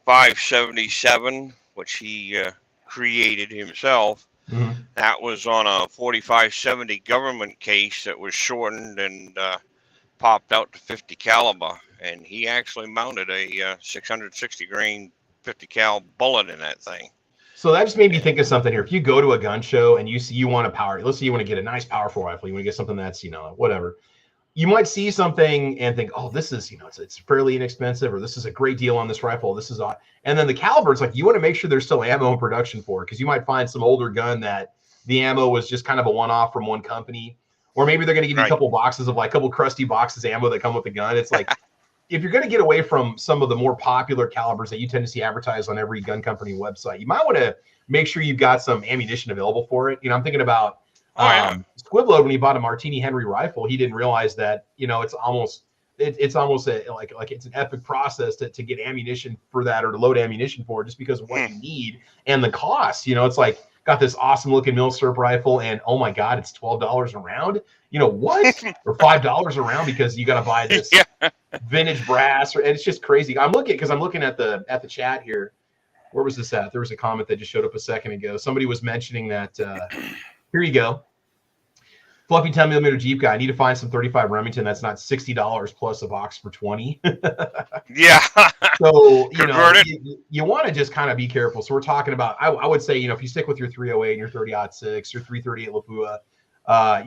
E: 577, which he created himself.
A: Mm-hmm.
E: That was on a 4570 government case that was shortened and popped out to 50 caliber. And he actually mounted a 660 grain 50 cal bullet in that thing.
A: So that just made me think of something here. If you go to a gun show and you want a power, let's say you want to get a nice powerful rifle, you want to get something that's, whatever. You might see something and think, oh, this is, it's fairly inexpensive, or this is a great deal on this rifle. This is odd. And then the caliber, it's like, you want to make sure there's still ammo in production for it, because you might find some older gun that the ammo was just kind of a one-off from one company, or maybe they're going to give you a couple boxes of couple crusty boxes of ammo that come with the gun. It's like, if you're going to get away from some of the more popular calibers that you tend to see advertised on every gun company website, you might want to make sure you've got some ammunition available for it. I'm thinking about Squidload, when he bought a Martini Henry rifle, he didn't realize that, it's almost it's an epic process to get ammunition for that, or to load ammunition for it, just because of what you need and the cost. It's like, got this awesome looking Milsurp rifle, and oh my God, it's $12 a round. What? Or $5 a round, because you got to buy this vintage brass, and it's just crazy. I'm looking at the chat here. Where was this at? There was a comment that just showed up a second ago. Somebody was mentioning that. Here you go. Fluffy 10mm Jeep guy. I need to find some 35 Remington that's not $60 plus a box for $20.
E: Yeah.
A: So you want to just kind of be careful. So we're talking about. I would say, if you stick with your 308 and your 30-06, your 338 Lapua. And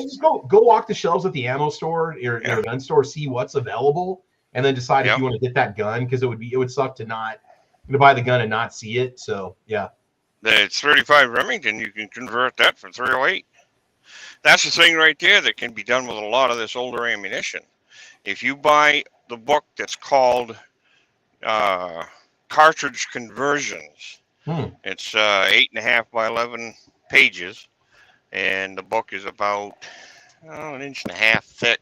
A: just go walk the shelves at the ammo store or gun store, see what's available, and then decide if you want to get that gun, because it would suck to not buy the gun and not see it. So
E: it's 35 Remington. You can convert that for 308. That's the thing right there that can be done with a lot of this older ammunition. If you buy the book that's called Cartridge Conversions, it's 8.5 by 11 pages. And the book is about 1.5 inches thick.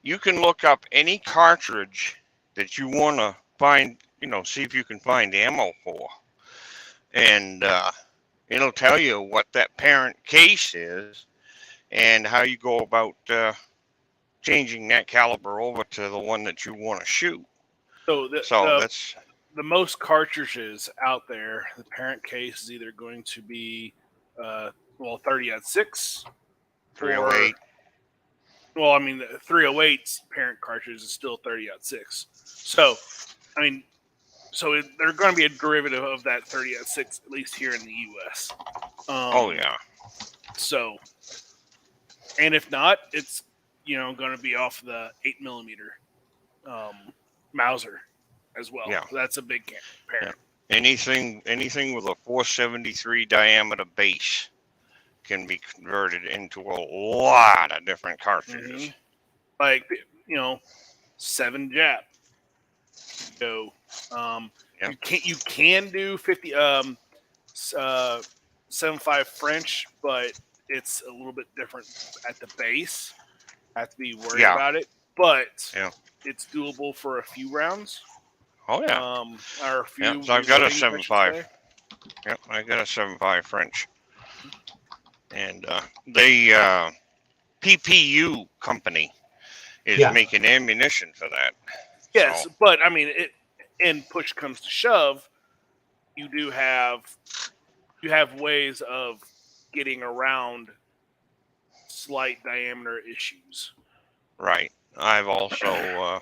E: You can look up any cartridge that you want to find, see if you can find ammo for. And it'll tell you what that parent case is and how you go about changing that caliber over to the one that you want to shoot.
D: So
E: that's
D: the most cartridges out there. The parent case is either going to be 30-06,
E: 308.
D: Well, I mean, the 308's parent cartridge is still 30-06. So, they're going to be a derivative of that 30-06, at least here in the U.S. So, and if not, it's going to be off the 8mm Mauser as well.
E: Yeah,
D: so that's a big parent.
E: Yeah. Anything with a 473 diameter base can be converted into a lot of different cartridges.
D: Like 7 Jap. So you can do 50 75 French, but it's a little bit different at the base. I have to be worried about it, but it's doable for a few rounds.
E: Oh yeah.
D: Or a few.
E: So I've got a 7.5. Yep, I got a 7.5 French. And the PPU company is making ammunition for that.
D: Yes,
E: so.
D: But I mean, and push comes to shove, you have ways of getting around slight diameter issues.
E: Right. I've also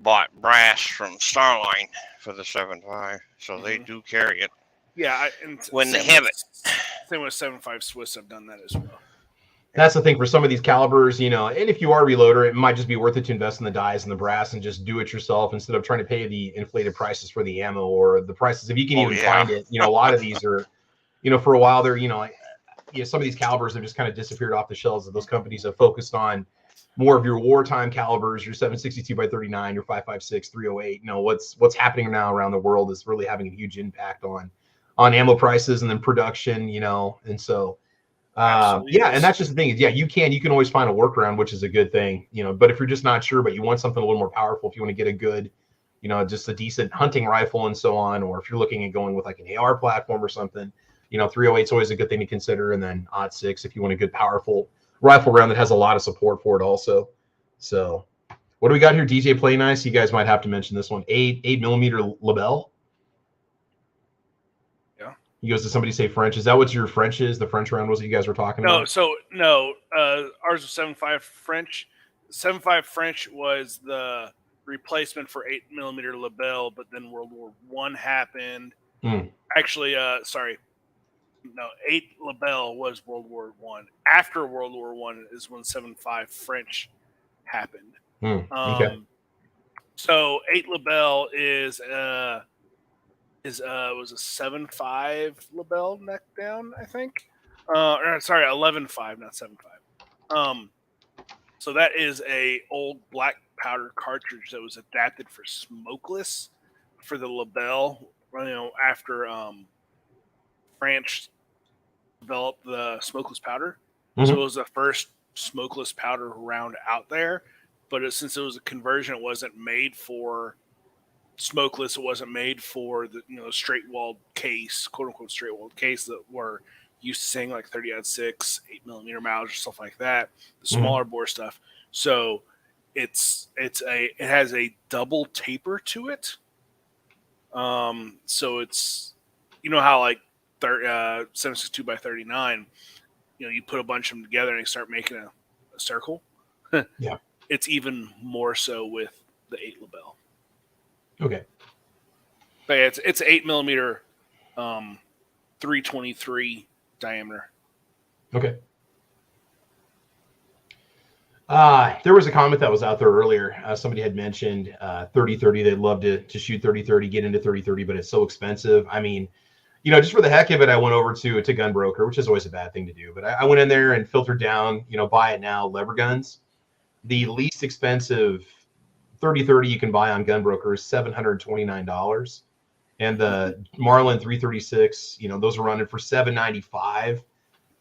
E: bought brass from Starline for the 7.5, so they do carry it.
D: Yeah, and
E: when they have it.
D: Same with 7.5 Swiss, I've done that as well.
A: That's the thing for some of these calibers, and if you are a reloader, it might just be worth it to invest in the dies and the brass and just do it yourself instead of trying to pay the inflated prices for the ammo or the prices. If you can even find it, a lot of these are, for a while there, some of these calibers have just kind of disappeared off the shelves of those companies have focused on more of your wartime calibers, your 7.62x39, your 5.56, 308. What's happening now around the world is really having a huge impact on ammo prices and then production, and so. And that's just the thing is, you can always find a workaround, which is a good thing, but if you're just not sure, but you want something a little more powerful, if you want to get a good, just a decent hunting rifle and so on, or if you're looking at going with like an AR platform or something, 308 is always a good thing to consider. And then 6 if you want a good, powerful rifle round that has a lot of support for it also. So what do we got here? DJ Play Nice. You guys might have to mention this one. 8mm Lebel. He goes, did somebody say French? Is that what your French is? The French round was that you guys were talking about?
D: No. Ours was 7.5 French. 7.5 French was the replacement for 8mm Lebel, but then World War I happened. Actually, 8 Lebel was World War I. After World War I is when 7.5 French happened.
A: Okay.
D: So 8 Lebel was a 7.5 Lebel neck down, I think. 11.5, not 7.5. So that is a old black powder cartridge that was adapted for smokeless for the Lebel. After France developed the smokeless powder, so it was the first smokeless powder round out there. But since it was a conversion, it wasn't made for smokeless. It wasn't made for the straight walled case, quote unquote straight walled case that we're used to seeing, like 30-06, 8mm mileage or stuff like that, the smaller bore stuff. So it has a double taper to it. So it's how like 7.62x39, you put a bunch of them together and you start making a circle.
A: Yeah,
D: it's even more so with the 8 Lebel.
A: Okay.
D: But yeah, it's 8mm 323 diameter.
A: Okay. There was a comment that was out there earlier. Somebody had mentioned 30-30. They'd love to shoot 30-30, get into 30-30, but it's so expensive. I mean, just for the heck of it, I went over to Gunbroker, which is always a bad thing to do. But I went in there and filtered down, buy it now, lever guns. The least expensive 30-30 you can buy on Gunbroker is $729, and the Marlin 336, those are running for $795.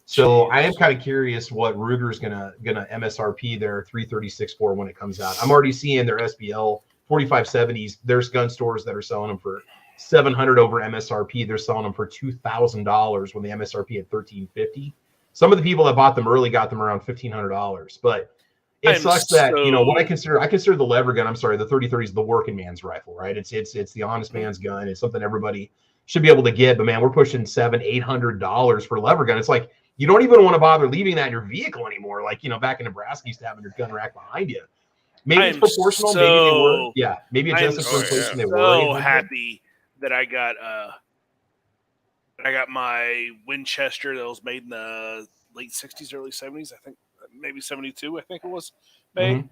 A: So I am kind of curious what Ruger's gonna MSRP their 336 for when it comes out. I'm already seeing their SBL 4570s. There's gun stores that are selling them for $700 over MSRP. They're selling them for $2,000 when the MSRP at $1,350. Some of the people that bought them early got them around $1,500, but it sucks that what I consider the lever gun. I'm sorry, the 30-30 is the working man's rifle, right? It's the honest man's gun. It's something everybody should be able to get. But man, we're pushing $700-800 for a lever gun. It's like you don't even want to bother leaving that in your vehicle anymore. Like back in Nebraska, you used to have your gun rack behind you. Maybe it's proportional. Maybe they were. Yeah, maybe adjusted for inflation. They were.
D: So happy that I got my Winchester that was made in the late 60s, early 70s. I think maybe 72. I think it was made.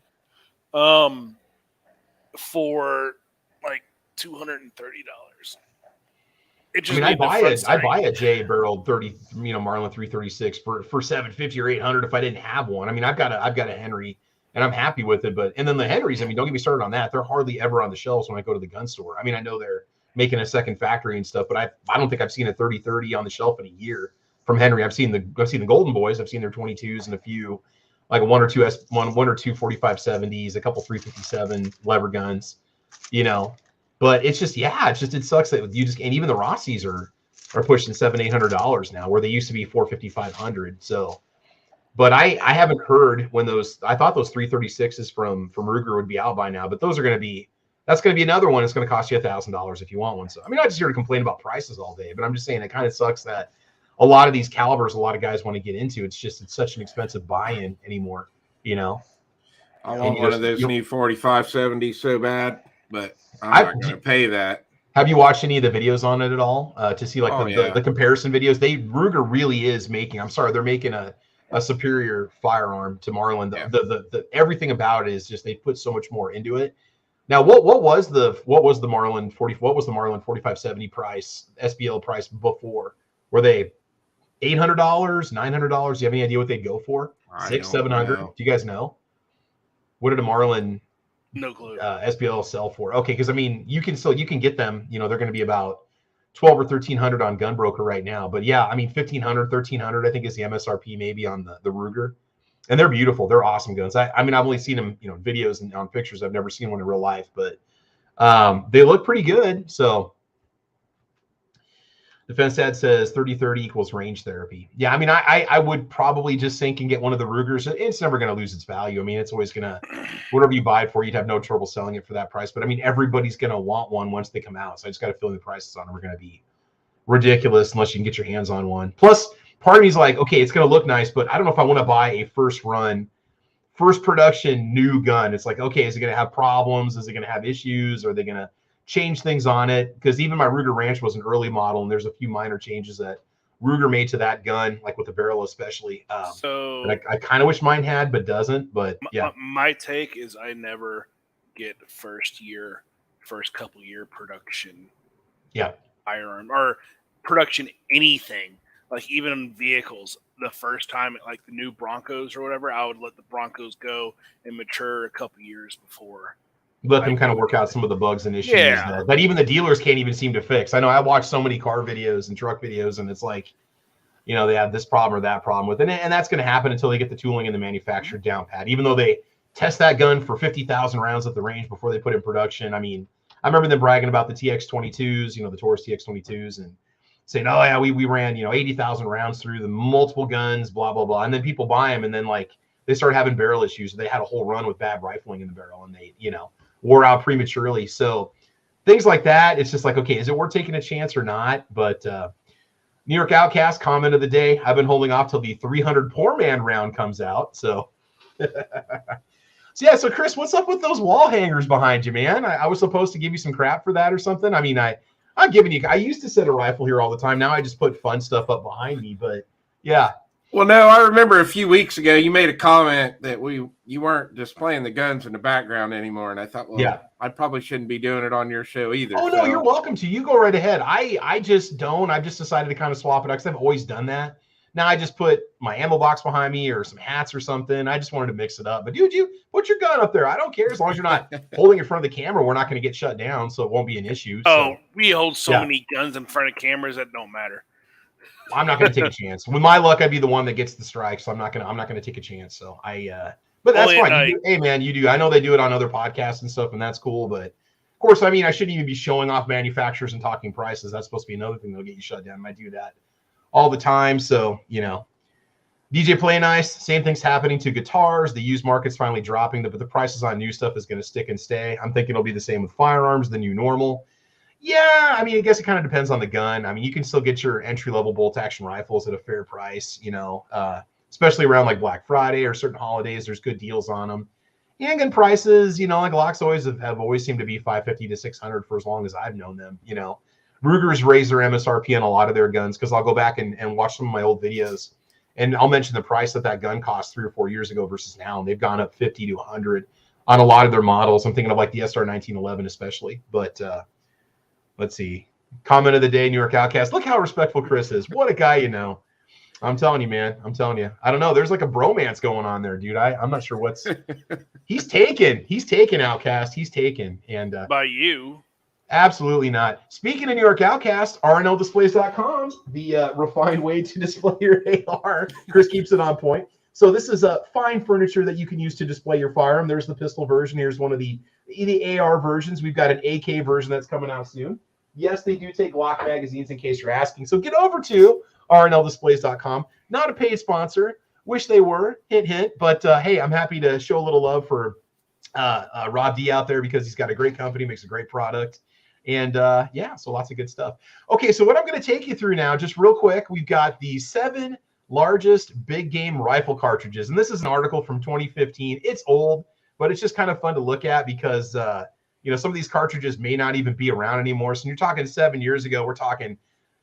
D: For like $230.
A: I buy a J barrel 30, Marlin 336 for $750 or $800 if I didn't have one. I mean, I've got a Henry and I'm happy with it, and then the Henrys, don't get me started on that. They're hardly ever on the shelves when I go to the gun store. I mean, I know they're making a second factory and stuff, but I don't think I've seen a 30-30 on the shelf in a year from Henry. I've seen the Golden Boys. I've seen their 22s and a few, like one or two 4570s, a couple 357 lever guns, but it's just, it sucks that and even the Rossies are are pushing $700-800 now, where they used to be $450-500. So, but I haven't heard when those. I thought those 336s from Ruger would be out by now, but those are going to be. That's going to be another one. It's going to cost you $1,000 if you want one. So, I mean, I'm not just here to complain about prices all day, but I'm just saying it kind of sucks that a lot of these calibers, a lot of guys want to get into. It's such an expensive buy-in anymore, you know.
C: I want one of those new 4570s so bad, but I'm not going to pay that.
A: Have you watched any of the videos on it at all to see like the comparison videos? Ruger really is making. I'm sorry, they're making a superior firearm to Marlin. The everything about it is just they put so much more into it. Now, what was the Marlin 4570 price, SBL price before? Were they $800, $900? Do you have any idea what they'd go for? $600-700? Do you guys know? What did a Marlin
D: no clue
A: SBL sell for? Okay, because I mean you can get them, you know, they're going to be about $1,200 or $1,300 on Gunbroker right now. But yeah, I mean $1,500, $1,300 I think is the MSRP maybe on the Ruger. And they're beautiful. They're awesome guns. I mean, I've only seen them, you know, videos and on pictures. I've never seen one in real life, but they look pretty good. So Defense Dad says 30-30 equals range therapy. Yeah, I mean, I would probably just think and get one of the Rugers. It's never going to lose its value. I mean, it's always going to, whatever you buy it for, you'd have no trouble selling it for that price. But I mean, everybody's going to want one once they come out. So I just got a feeling the prices on them are going to be ridiculous unless you can get your hands on one. Plus, part of me's like, okay, it's going to look nice, but I don't know if I want to buy a first production new gun. It's like, okay, is it going to have problems? Is it going to have issues? Are they going to change things on it? Because even my Ruger Ranch was an early model, and there's a few minor changes that Ruger made to that gun, like with the barrel especially. So I kind of wish mine had, but doesn't. But yeah,
D: my take is I never get first couple year production.
A: Yeah,
D: firearm or production anything. Like even in vehicles, the first time, like the new Broncos or whatever, I would let the Broncos go and mature a couple years before.
A: Let them kind of work out some of the bugs and issues that even the dealers can't even seem to fix. I know I watch so many car videos and truck videos, and it's like, you know, they have this problem or that problem with it. And that's going to happen until they get the tooling and the manufacturer down pat. Even though they test that gun for 50,000 rounds at the range before they put it in production. I mean, I remember them bragging about the TX22s, you know, the Taurus TX22s, and saying, oh, yeah, we ran, you know, 80,000 rounds through the multiple guns, blah, blah, blah. And then people buy them, and then, like, they start having barrel issues. They had a whole run with bad rifling in the barrel, and they, you know, wore out prematurely. So things like that, it's just like, okay, is it worth taking a chance or not? But New York Outcast comment of the day, I've been holding off till the 300 Poor Man round comes out. So, so Chris, what's up with those wall hangers behind you, man? I was supposed to give you some crap for that or something. I mean, I'm giving you, I used to set a rifle here all the time. Now I just put fun stuff up behind me, but yeah.
C: Well, no, I remember a few weeks ago you made a comment that you weren't displaying the guns in the background anymore, and I thought, well, yeah, I probably shouldn't be doing it on your show either.
A: Oh no, you're welcome to. You go right ahead. I just don't. I've just decided to kind of swap it out because I've always done that. Now I just put my ammo box behind me or some hats or something. I just wanted to mix it up. But dude, you put your gun up there. I don't care as long as you're not holding in front of the camera. We're not going to get shut down, so it won't be an issue.
D: Oh, we hold so many guns in front of cameras that don't matter.
A: I'm not going to take a chance. With my luck, I'd be the one that gets the strike, so I'm not going to take a chance. So but that's fine. Hey man, you do. I know they do it on other podcasts and stuff, and that's cool. But of course, I mean, I shouldn't even be showing off manufacturers and talking prices. That's supposed to be another thing that'll get you shut down. I do that all the time. So, you know, DJ Play Nice, same thing's happening to guitars. The used market's finally dropping, but the prices on new stuff is going to stick and stay. I'm thinking it'll be the same with firearms, the new normal. Yeah, I mean, I guess it kind of depends on the gun. I mean, you can still get your entry-level bolt-action rifles at a fair price, you know, especially around like Black Friday or certain holidays. There's good deals on them. Handgun prices, you know, like Glocks have always seemed to be $550 to $600 for as long as I've known them. You know, Ruger's raised their MSRP on a lot of their guns because I'll go back and watch some of my old videos, and I'll mention the price that gun cost 3 or 4 years ago versus now, and they've gone up 50 to 100 on a lot of their models. I'm thinking of like the SR 1911 especially, but let's see. Comment of the day, New York Outcast. Look how respectful Chris is. What a guy, you know. I'm telling you, man. I'm telling you. I don't know. There's like a bromance going on there, dude. I'm not sure what's. He's taken, Outcast. He's taken. And
D: by you.
A: Absolutely not. Speaking of New York Outcast, rnldisplays.com, the refined way to display your AR. Chris keeps it on point. So this is a fine furniture that you can use to display your firearm. There's the pistol version. Here's one of the AR versions. We've got an AK version that's coming out soon. Yes, they do take Glock magazines in case you're asking. So get over to rnldisplays.com. Not a paid sponsor. Wish they were. Hint, hint. But hey, I'm happy to show a little love for Rob D out there because he's got a great company, makes a great product. And yeah, so lots of good stuff. Okay, so what I'm going to take you through now, just real quick, we've got the 7 largest big game rifle cartridges. And this is an article from 2015. It's old, but it's just kind of fun to look at because, you know, some of these cartridges may not even be around anymore. So you're talking 7 years ago, we're talking,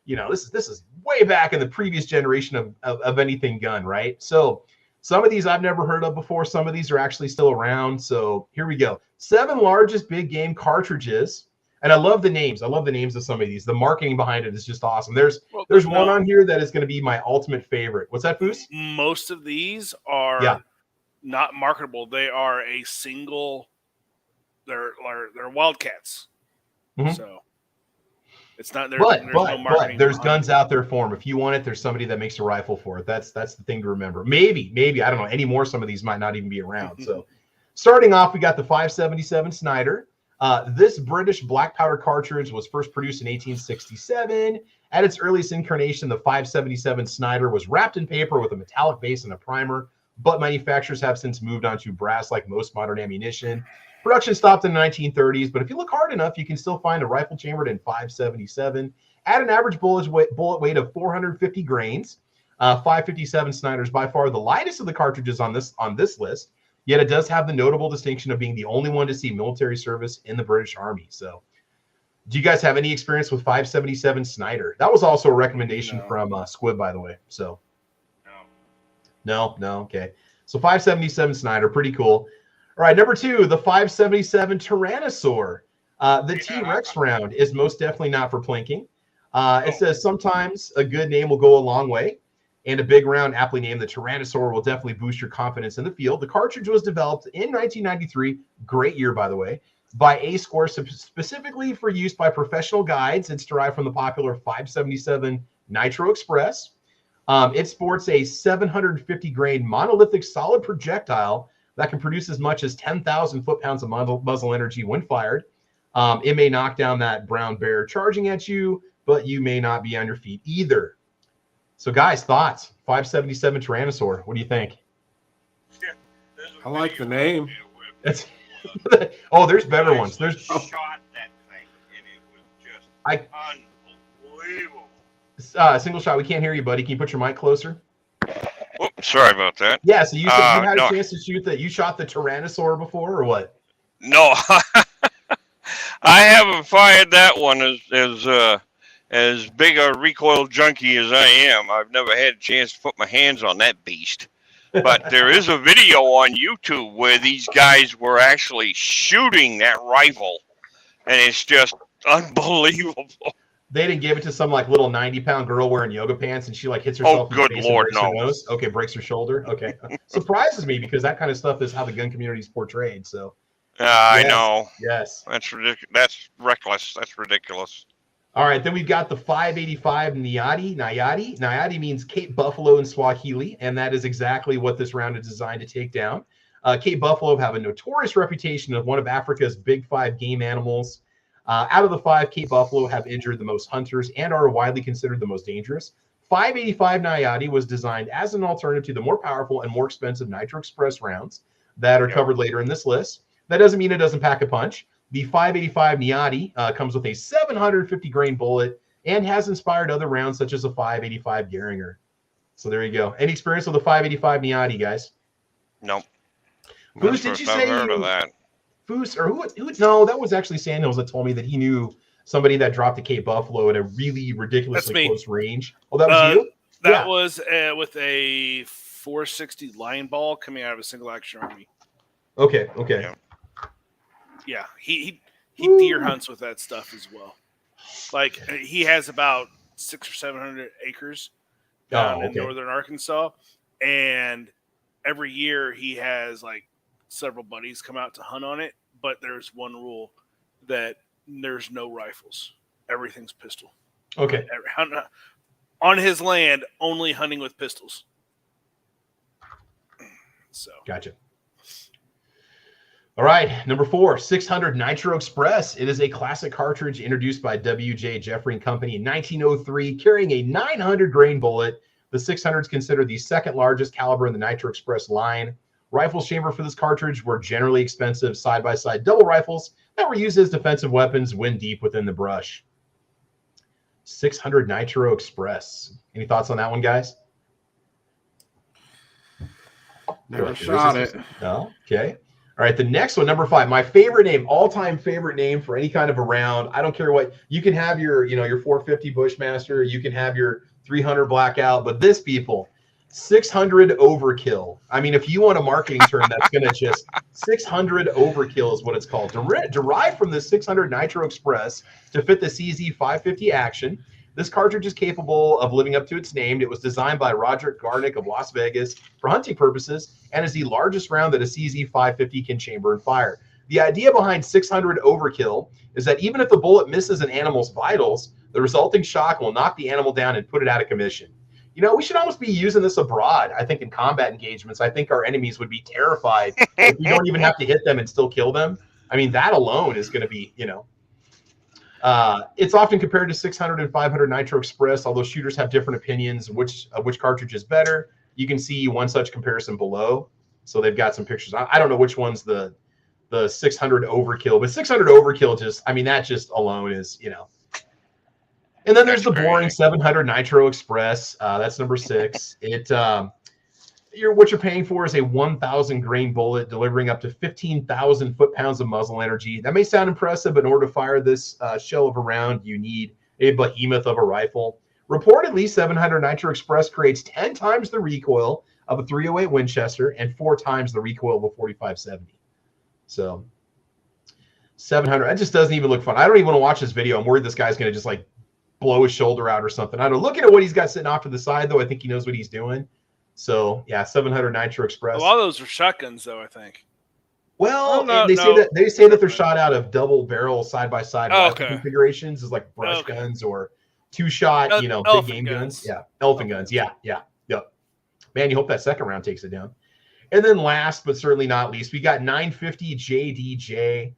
A: you know, this is way back in the previous generation of anything gun, right? So some of these I've never heard of before. Some of these are actually still around. So here we go. 7 largest big game cartridges. And I love the names. I love the names of some of these. The marketing behind it is just awesome. There's one on here that is going to be my ultimate favorite. What's that, Foos?
D: Most of these are not marketable. They are a single. They're Wildcats. Mm-hmm. So it's not there. There's no marketing.
A: But there's guns out there for them. If you want it, there's somebody that makes a rifle for it. That's the thing to remember. Maybe I don't know anymore. Some of these might not even be around. So starting off, we got the 577 Snyder. This British black powder cartridge was first produced in 1867. At its earliest incarnation, the 577 Snyder was wrapped in paper with a metallic base and a primer, but manufacturers have since moved on to brass like most modern ammunition. Production stopped in the 1930s, but if you look hard enough, you can still find a rifle chambered in 577 at an average bullet weight of 450 grains. 557 Snyder is by far the lightest of the cartridges on this list. Yet it does have the notable distinction of being the only one to see military service in the British Army. So do you guys have any experience with 577 Snyder? That was also a recommendation from Squib, by the way. So no. Okay. So 577 Snyder, pretty cool. All right, number 2, the 577 Tyrannosaur. The T-Rex round is most definitely not for plinking. It says sometimes a good name will go a long way. And a big round, aptly named the Tyrannosaur, will definitely boost your confidence in the field. The cartridge was developed in 1993, great year, by the way, by A-Score, specifically for use by professional guides. It's derived from the popular 577 Nitro Express. It sports a 750 grain monolithic solid projectile that can produce as much as 10,000 foot-pounds of muzzle energy when fired. It may knock down that brown bear charging at you, but you may not be on your feet either. So, guys, thoughts? 577 Tyrannosaur. What do you think?
C: I like the name.
A: That's there's better ones. There's
E: shot that thing, and it was just unbelievable.
A: Single shot. We can't hear you, buddy. Can you put your mic closer?
E: Whoops, sorry about that.
A: Yeah. So you said you had a chance to shoot that. You shot the Tyrannosaur before, or what?
E: No, I haven't fired that one as big a recoil junkie as I am. I've never had a chance to put my hands on that beast. But there is a video on YouTube where these guys were actually shooting that rifle, and it's just unbelievable.
A: They didn't give it to some like little 90-pound girl wearing yoga pants, and she like hits herself in the face and breaks her nose. Okay, breaks her shoulder. Okay, surprises me because that kind of stuff is how the gun community is portrayed. So,
E: I know.
A: Yes,
E: that's ridiculous. That's reckless. That's ridiculous.
A: All right, then we've got the 585 Nayati. Nayati means Cape Buffalo in Swahili, and that is exactly what this round is designed to take down. Cape Buffalo have a notorious reputation of one of Africa's big 5 game animals. Out of the 5, Cape Buffalo have injured the most hunters and are widely considered the most dangerous. 585 Nayati was designed as an alternative to the more powerful and more expensive Nitro Express rounds that are covered later in this list. That doesn't mean it doesn't pack a punch. The 585 Nayati comes with a 750 grain bullet and has inspired other rounds such as a 585 Geringer. So there you go. Any experience with the 585 Nayati, guys?
E: Nope.
A: Foos, did you say
E: heard of that?
A: Foos, or who? No, that was actually Samuels that told me that he knew somebody that dropped a Cape Buffalo at a really ridiculously close range. Oh, that was you?
D: That was with a 460 line ball coming out of a single action army.
A: Okay.
D: Yeah, he deer hunts with that stuff as well. Like he has about 600 or 700 acres down in northern Arkansas, and every year he has like several buddies come out to hunt on it. But there's one rule that there's no rifles; everything's pistol.
A: Okay.
D: On his land, only hunting with pistols. So
A: gotcha. All right, number 4, 600 Nitro Express. It is a classic cartridge introduced by W.J. Jeffrey and Company in 1903, carrying a 900 grain bullet. The 600 is considered the second largest caliber in the Nitro Express line. Rifles chambered for this cartridge were generally expensive side-by-side double rifles that were used as defensive weapons when deep within the brush. 600 Nitro Express. Any thoughts on that one, guys?
C: Never shot it.
A: No? Okay. All right, the next one, number 5, my favorite name, all-time favorite name for any kind of a round. I don't care what. You can have your 450 Bushmaster. You can have your 300 Blackout. But this, people, 600 Overkill. I mean, if you want a marketing term that's going to just 600 Overkill is what it's called. Derived from the 600 Nitro Express to fit the CZ 550 action. This cartridge is capable of living up to its name. It was designed by Roger Garnick of Las Vegas for hunting purposes and is the largest round that a CZ 550 can chamber and fire. The idea behind 600 Overkill is that even if the bullet misses an animal's vitals, the resulting shock will knock the animal down and put it out of commission. We should almost be using this abroad. I think in combat engagements, I think our enemies would be terrified if we don't even have to hit them and still kill them. I mean, that alone is going to be, it's often compared to 600 and 500 Nitro Express, although shooters have different opinions which cartridge is better. You can see one such comparison below. So they've got some pictures. I don't know which one's the 600 Overkill, but 600 Overkill that just alone is, And then there's the boring 700 Nitro Express. That's number 6. What you're paying for is a 1,000 grain bullet delivering up to 15,000 foot-pounds of muzzle energy. That may sound impressive, but in order to fire this shell of a round, you need a behemoth of a rifle. Reportedly, 700 Nitro Express creates 10 times the recoil of a 308 Winchester and 4 times the recoil of a 4570. So 700, that just doesn't even look fun. I don't even want to watch this video. I'm worried this guy's going to just blow his shoulder out or something. I don't know. Looking at what he's got sitting off to the side, though, I think he knows what he's doing. So, yeah, 700 Nitro Express.
D: A lot of those are shotguns, though, I think.
A: Well, they say that they're shot out of double barrel side-by-side configurations is like brush guns or 2-shot, big game guns. Yeah, elephant guns. Yeah. Man, you hope that second round takes it down. And then last but certainly not least, we got 950 JDJ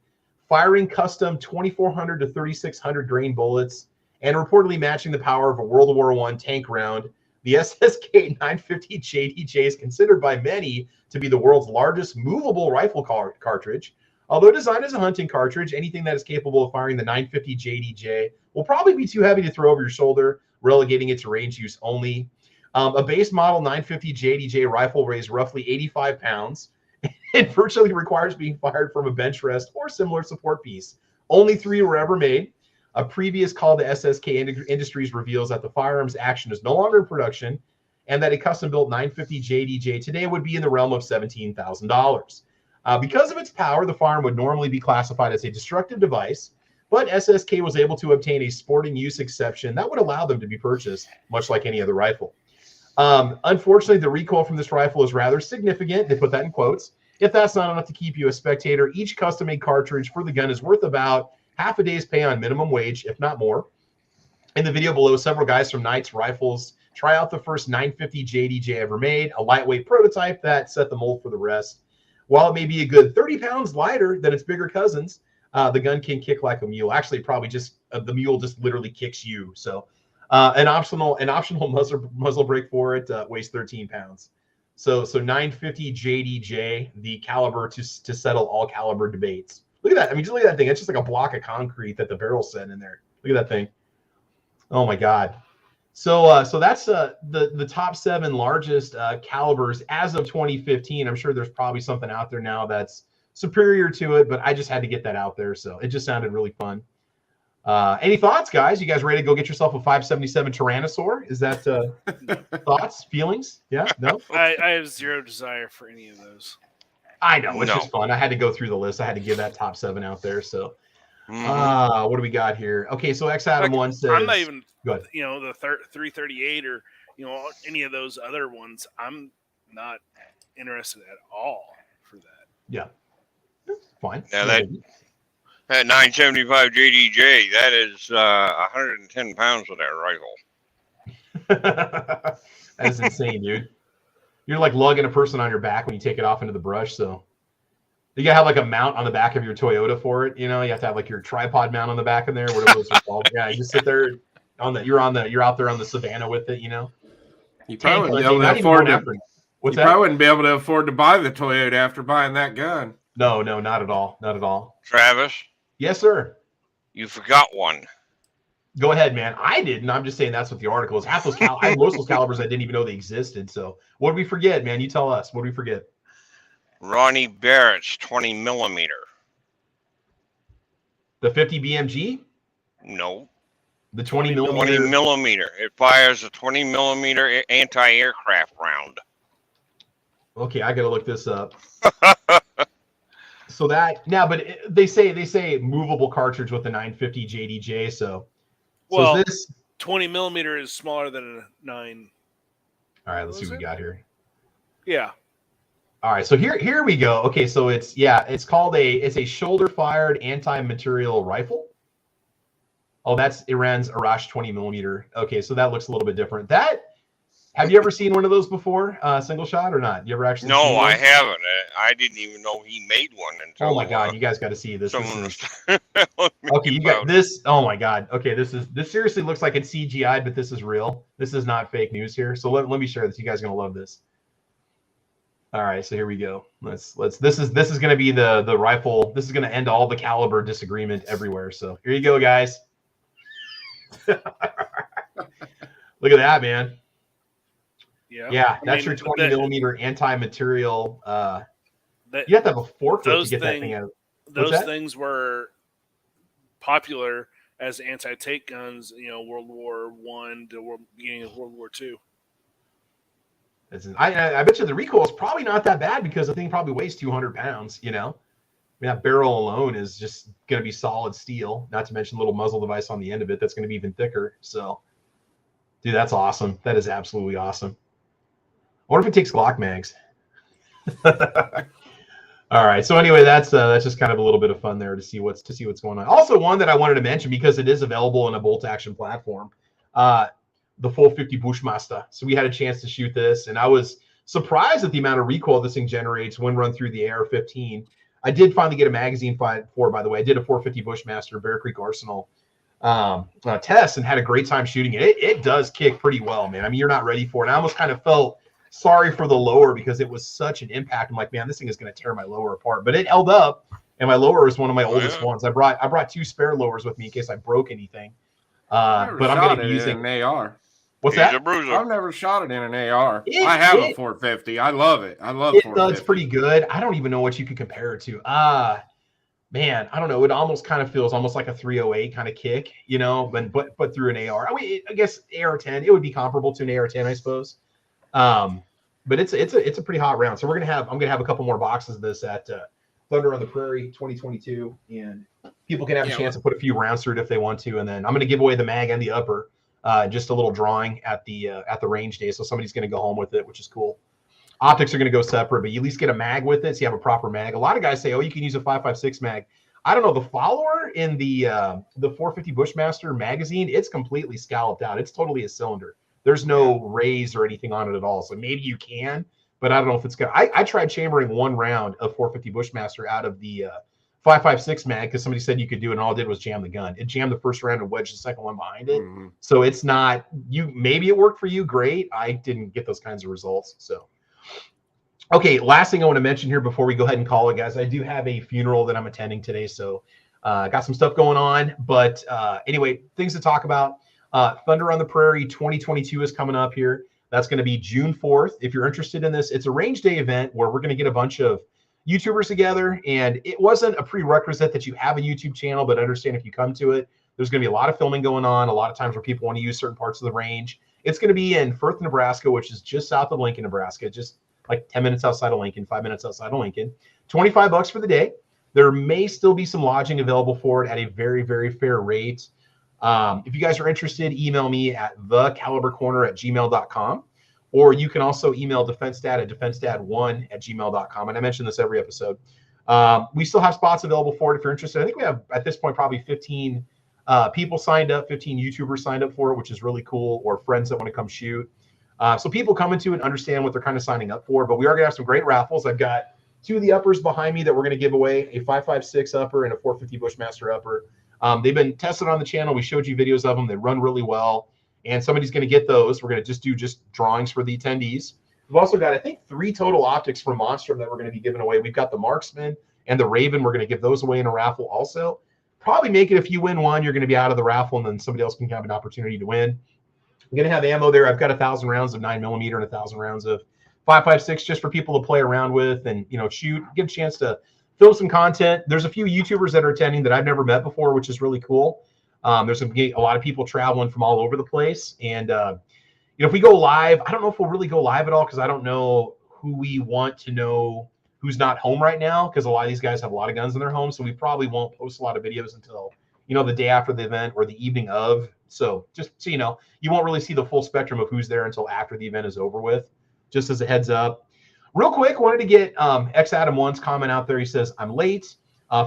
A: firing custom 2,400 to 3,600 grain bullets and reportedly matching the power of a World War I tank round. The SSK 950 JDJ is considered by many to be the world's largest movable rifle cartridge. Although designed as a hunting cartridge, anything that is capable of firing the 950 JDJ will probably be too heavy to throw over your shoulder, relegating it to range use only. A base model 950 JDJ rifle weighs roughly 85 pounds. It virtually requires being fired from a bench rest or similar support piece. Only 3 were ever made. A previous call to SSK Industries reveals that the firearms action is no longer in production and that a custom-built 950 JDJ today would be in the realm of $17,000. Because of its power, the firearm would normally be classified as a destructive device, but SSK was able to obtain a sporting use exception that would allow them to be purchased, much like any other rifle. Unfortunately, the recoil from this rifle is rather significant. They put that in quotes. If that's not enough to keep you a spectator, each custom-made cartridge for the gun is worth about half a day's pay on minimum wage, if not more. In the video below, several guys from Knight's Rifles try out the first 950 JDJ ever made, a lightweight prototype that set the mold for the rest. While it may be a good 30 pounds lighter than its bigger cousins, the gun can kick like a mule. Actually, probably just the mule just literally kicks you. So an optional muzzle brake for it weighs 13 pounds. So 950 JDJ, the caliber to settle all caliber debates. Look at that. I mean, just look at that thing. It's just like a block of concrete that the barrel's set in there. Look at that thing. Oh my God. So that's the top 7 largest calibers as of 2015. I'm sure there's probably something out there now that's superior to it, but I just had to get that out there. So it just sounded really fun. Any thoughts, guys? You guys ready to go get yourself a 577 Tyrannosaur? Is that thoughts, feelings? Yeah, no?
D: I have zero desire for any of those.
A: I know, it's just fun. I had to go through the list. I had to give that top 7 out there. So what do we got here? Okay, so X Adam 1 says
D: I'm not even
A: the
D: 338 or any of those other ones. I'm not interested at all for that.
A: Yeah. Fine.
E: Yeah, that 975 JDJ, that is 110 pounds with that rifle.
A: That's insane, dude. You're like lugging a person on your back when you take it off into the brush. So You gotta have like a mount on the back of your Toyota for it. You know, you have to have like your tripod mount on the back in there, whatever those are called. Yeah, you just sit there you're out there on the savannah with it. You know,
C: you probably wouldn't be able to afford it. You probably wouldn't be able to afford to buy the Toyota after buying that gun.
A: No, not at all. Not at all.
E: Travis?
A: Yes, sir.
E: You forgot one.
A: Go ahead, man. I didn't. I'm just saying that's what the article is. Half those I have most of those calibers I didn't even know they existed. So what did we forget, man? You tell us. What did we forget?
E: Ronnie Barrett's 20 millimeter.
A: The 50 BMG?
E: No.
A: The 20 millimeter.
E: 20 millimeter. It fires a 20 millimeter anti-aircraft round.
A: Okay, I gotta look this up. So that now, but they say movable cartridge with the 950 JDJ. So this
D: 20 millimeter is smaller than a 9.
A: All right, let's see what we got here.
D: Yeah.
A: All right, so here we go. Okay, so it's called a shoulder fired anti-material rifle. Oh, that's Iran's Arash 20 millimeter. Okay, so that looks a little bit different. Have you ever seen one of those before, single shot or not? You ever actually?
E: No,
A: seen one?
E: I haven't. I didn't even know he made one until.
A: Oh my God, you guys got to see this.
E: Okay,
A: you got this. Oh my God. Okay, this seriously looks like it's CGI, but this is real. This is not fake news here. So let me share this. You guys are gonna love this. All right, so here we go. This is gonna be the rifle. This is gonna end all the caliber disagreement everywhere. So here you go, guys. Look at that, man. Yeah, that's your 20 millimeter anti-material. You have to have a forklift to get that thing out.
D: Those things were popular as anti-tank guns, World War I to beginning of World War II.
A: I bet you the recoil is probably not that bad because the thing probably weighs 200 pounds, I mean, that barrel alone is just going to be solid steel, not to mention the little muzzle device on the end of it that's going to be even thicker. So, dude, that's awesome. That is absolutely awesome. I wonder if it takes Glock mags. All right. So anyway, that's just kind of a little bit of fun there to see what's going on. Also, one that I wanted to mention because it is available in a bolt action platform, the full 50 Bushmaster. So we had a chance to shoot this, and I was surprised at the amount of recoil this thing generates when run through the AR-15. I did finally get a magazine for, by the way. I did a 450 Bushmaster Bear Creek Arsenal test and had a great time shooting it. It does kick pretty well, man. I mean, you're not ready for it. I almost kind of felt sorry for the lower because it was such an impact. I'm like, man, this thing is going to tear my lower apart. But it held up, and my lower is one of my oldest ones. I brought 2 spare lowers with me in case I broke anything. But I'm going to be using
C: an AR.
A: What's that?
C: I've never shot it in an AR. I have a 450. I love it. I love it.
A: It's pretty good. I don't even know what you could compare it to. Man, I don't know. It almost kind of feels almost like a 308 kind of kick, but through an AR. I mean, I guess AR-10, it would be comparable to an AR-10, I suppose. But it's a pretty hot round. So I'm gonna have a couple more boxes of this at Thunder on the Prairie 2022, and people can have a chance to put a few rounds through it if they want to. And then I'm gonna give away the mag and the upper, just a little drawing at the range day. So somebody's gonna go home with it, which is cool. Optics are gonna go separate, but you at least get a mag with it, so you have a proper mag. A lot of guys say, oh, you can use a 5.56 mag. I don't know. The follower in the 450 Bushmaster magazine, it's completely scalloped out. It's totally a cylinder. There's no raise or anything on it at all. So maybe you can, but I don't know if it's good. I tried chambering one round of 450 Bushmaster out of the 5.56 mag because somebody said you could do it, and all it did was jam the gun. It jammed the first round and wedged the second one behind it. Mm-hmm. So it's not you. Maybe it worked for you. Great. I didn't get those kinds of results. So, okay. Last thing I want to mention here before we go ahead and call it, guys, I do have a funeral that I'm attending today. So got some stuff going on, but anyway, things to talk about. Thunder on the Prairie 2022 is coming up here. That's going to be June 4th. If you're interested in this, it's a range day event where we're going to get a bunch of YouTubers together. And it wasn't a prerequisite that you have a YouTube channel, but understand if you come to it, there's going to be a lot of filming going on, a lot of times where people want to use certain parts of the range. It's going to be in Firth, Nebraska, which is just south of Lincoln, Nebraska, just like 10 minutes outside of Lincoln, 5 minutes outside of Lincoln. $25 for the day. There may still be some lodging available for it at a very, very fair rate. If you guys are interested, email me at thecalibercorner@gmail.com, or you can also email defensedad@defensedad1@gmail.com. And I mention this every episode. We still have spots available for it if you're interested. I think we have at this point probably 15 people signed up, 15 YouTubers signed up for it, which is really cool, or friends that want to come shoot. So people come into it and understand what they're kind of signing up for. But we are going to have some great raffles. I've got two of the uppers behind me that we're going to give away, a 5.56 upper and a 450 Bushmaster upper. They've been tested on the channel. We showed you videos of them. They run really well. And somebody's going to get those. We're going to do drawings for the attendees. We've also got, I think, 3 total optics for Monstrum that we're going to be giving away. We've got the Marksman and the Raven. We're going to give those away in a raffle also. Probably make it if you win one, you're going to be out of the raffle, and then somebody else can have an opportunity to win. I'm going to have ammo there. I've got 1,000 rounds of 9mm and 1,000 rounds of 5.56 just for people to play around with and, shoot, give a chance to film some content. There's a few YouTubers that are attending that I've never met before, which is really cool. There's a lot of people traveling from all over the place. And, if we go live, I don't know if we'll really go live at all because I don't know who we want to know who's not home right now, because a lot of these guys have a lot of guns in their homes. So we probably won't post a lot of videos until, the day after the event or the evening of. So just so you know, you won't really see the full spectrum of who's there until after the event is over with, just as a heads up. Real quick, wanted to get X Adam 1's comment out there. He says, I'm late.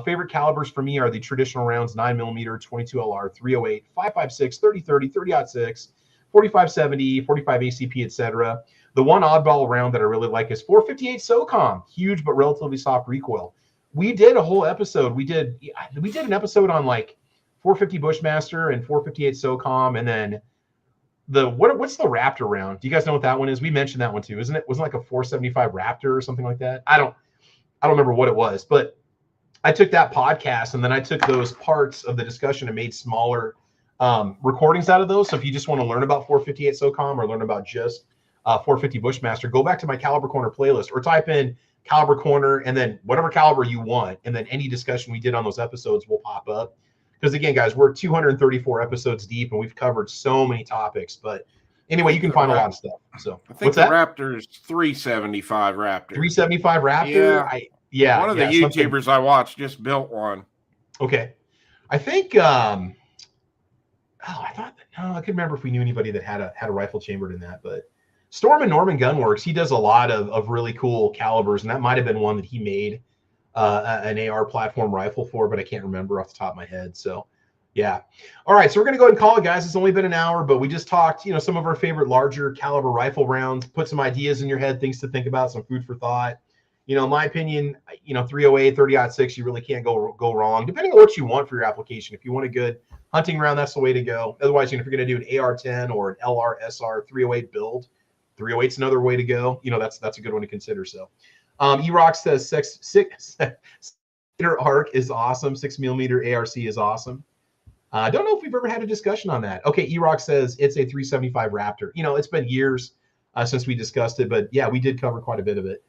A: Favorite calibers for me are the traditional rounds, 9mm, 22 LR, 308, 5.56, 30-30, 30-06, 45-70, 45 ACP, etc. The one oddball round that I really like is 458 SOCOM, huge but relatively soft recoil. We did a whole episode. We did an episode on like 450 Bushmaster and 458 SOCOM, and then what's the Raptor round? Do you guys know what that one is? We mentioned that one too, isn't it? Wasn't it like a 475 Raptor or something like that? I don't remember what it was, but I took that podcast and then I took those parts of the discussion and made smaller recordings out of those. So if you just want to learn about 458 SOCOM or learn about just 450 Bushmaster, go back to my Caliber Corner playlist or type in Caliber Corner and then whatever caliber you want. And then any discussion we did on those episodes will pop up. Because again, guys, we're 234 episodes deep and we've covered so many topics. But anyway, you can find a lot of stuff. So
C: I think the Raptor is 375 Raptor.
A: 375 Raptor?
C: Yeah. One of the YouTubers I watched just built one.
A: Okay. I think I couldn't remember if we knew anybody that had a rifle chambered in that, but Storm and Norman Gunworks, he does a lot of really cool calibers, and that might have been one that he made an AR platform rifle for, but I can't remember off the top of my head. So yeah. All right, so we're gonna go ahead and call it, guys. It's only been an hour, but we just talked, some of our favorite larger caliber rifle rounds, put some ideas in your head, things to think about, some food for thought. In my opinion, 308, 30-06, you really can't go wrong, depending on what you want for your application. If you want a good hunting round, that's the way to go. Otherwise, if you're going to do an AR-10 or an LR, SR, 308 build, 308's another way to go. That's a good one to consider. So, E-Rock says 6mm ARC is awesome. 6mm ARC is awesome. I don't know if we've ever had a discussion on that. Okay, E-Rock says it's a 375 Raptor. It's been years since we discussed it, but yeah, we did cover quite a bit of it.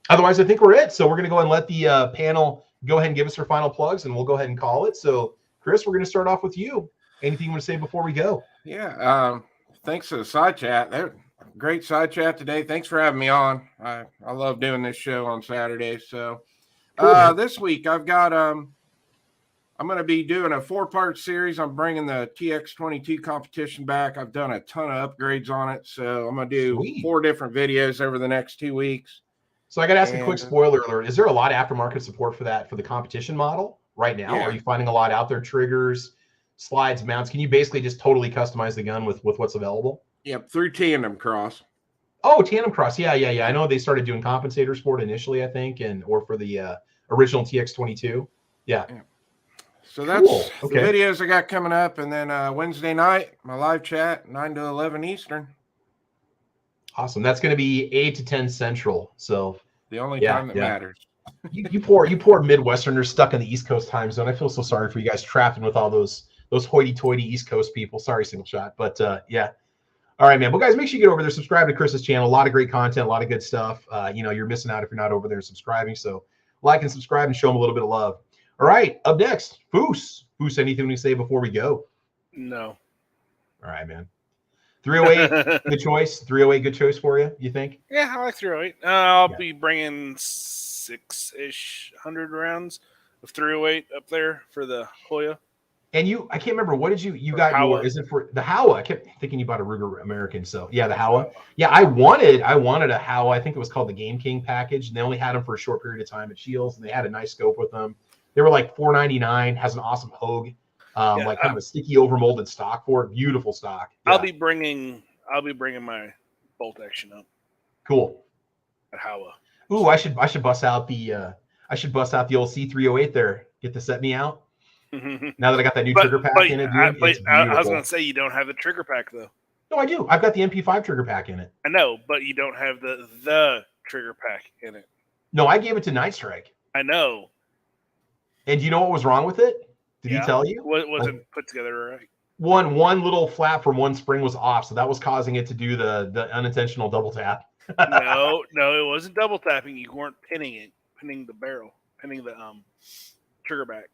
A: Otherwise, I think we're it. So we're going to go and let the panel go ahead and give us their final plugs, and we'll go ahead and call it. So, Chris, we're going to start off with you. Anything you want to say before we go?
C: Yeah. Thanks for the side chat. Great side chat today. Thanks for having me on. I love doing this show on Saturday. So cool, this week I've got I'm going to be doing a 4-part series. I'm bringing the TX22 competition back. I've done a ton of upgrades on it. So I'm going to do 4 different videos over the next 2 weeks.
A: So I got to ask a quick spoiler alert. Is there a lot of aftermarket support for that, for the competition model right now? Yeah. Are you finding a lot out there? Triggers, slides, mounts? Can you basically just totally customize the gun with what's available?
C: Yep, through Tandem Cross.
A: Oh, Tandem Cross. Yeah. I know they started doing compensators for it initially, I think, or for the original TX22. Yeah.
C: So that's the videos I got coming up. And then Wednesday night, my live chat, 9 to 11 Eastern.
A: Awesome. That's going to be 8 to 10 Central. So
C: the only time that matters.
A: you poor Midwesterners stuck in the East Coast time zone. I feel so sorry for you guys trapped in with all those hoity-toity East Coast people. Sorry, Single Shot. But yeah. All right, man. Well, guys, make sure you get over there, subscribe to Chris's channel. A lot of great content, a lot of good stuff. You're missing out if you're not over there subscribing. So like and subscribe and show them a little bit of love. All right, up next, Foos. Foos, anything to say before we go?
D: No.
A: All right, man. 308, good choice. 308, good choice for you, you think?
D: Yeah, I like 308. I'll be bringing 6-ish hundred rounds of 308 up there for the Hoya.
A: And I can't remember, what did you got? Howa. Is it for the Howa? I kept thinking you bought a Ruger American. So yeah, the Howa. Yeah, I wanted a Howa. I think it was called the Game King package. And they only had them for a short period of time at Shields, and they had a nice scope with them. They were like $4.99. Has an awesome Hogue, kind of a sticky overmolded stock for it. Beautiful stock. Yeah.
D: I'll be bringing my bolt action up.
A: Cool.
D: At Howa.
A: Ooh, I should bust out the old C308 there. Get to set me out. Now that I got that new trigger pack in it, dude, it's beautiful.
D: I was going to say you don't have the trigger pack though.
A: No, I do. I've got the MP5 trigger pack in it.
D: I know, but you don't have the trigger pack in it.
A: No, I gave it to Night Strike.
D: I know.
A: And do you know what was wrong with it? Did he tell you?
D: What wasn't put together right?
A: One little flap from one spring was off, so that was causing it to do the unintentional double tap.
D: No, it wasn't double tapping. You weren't pinning the barrel, pinning the trigger back.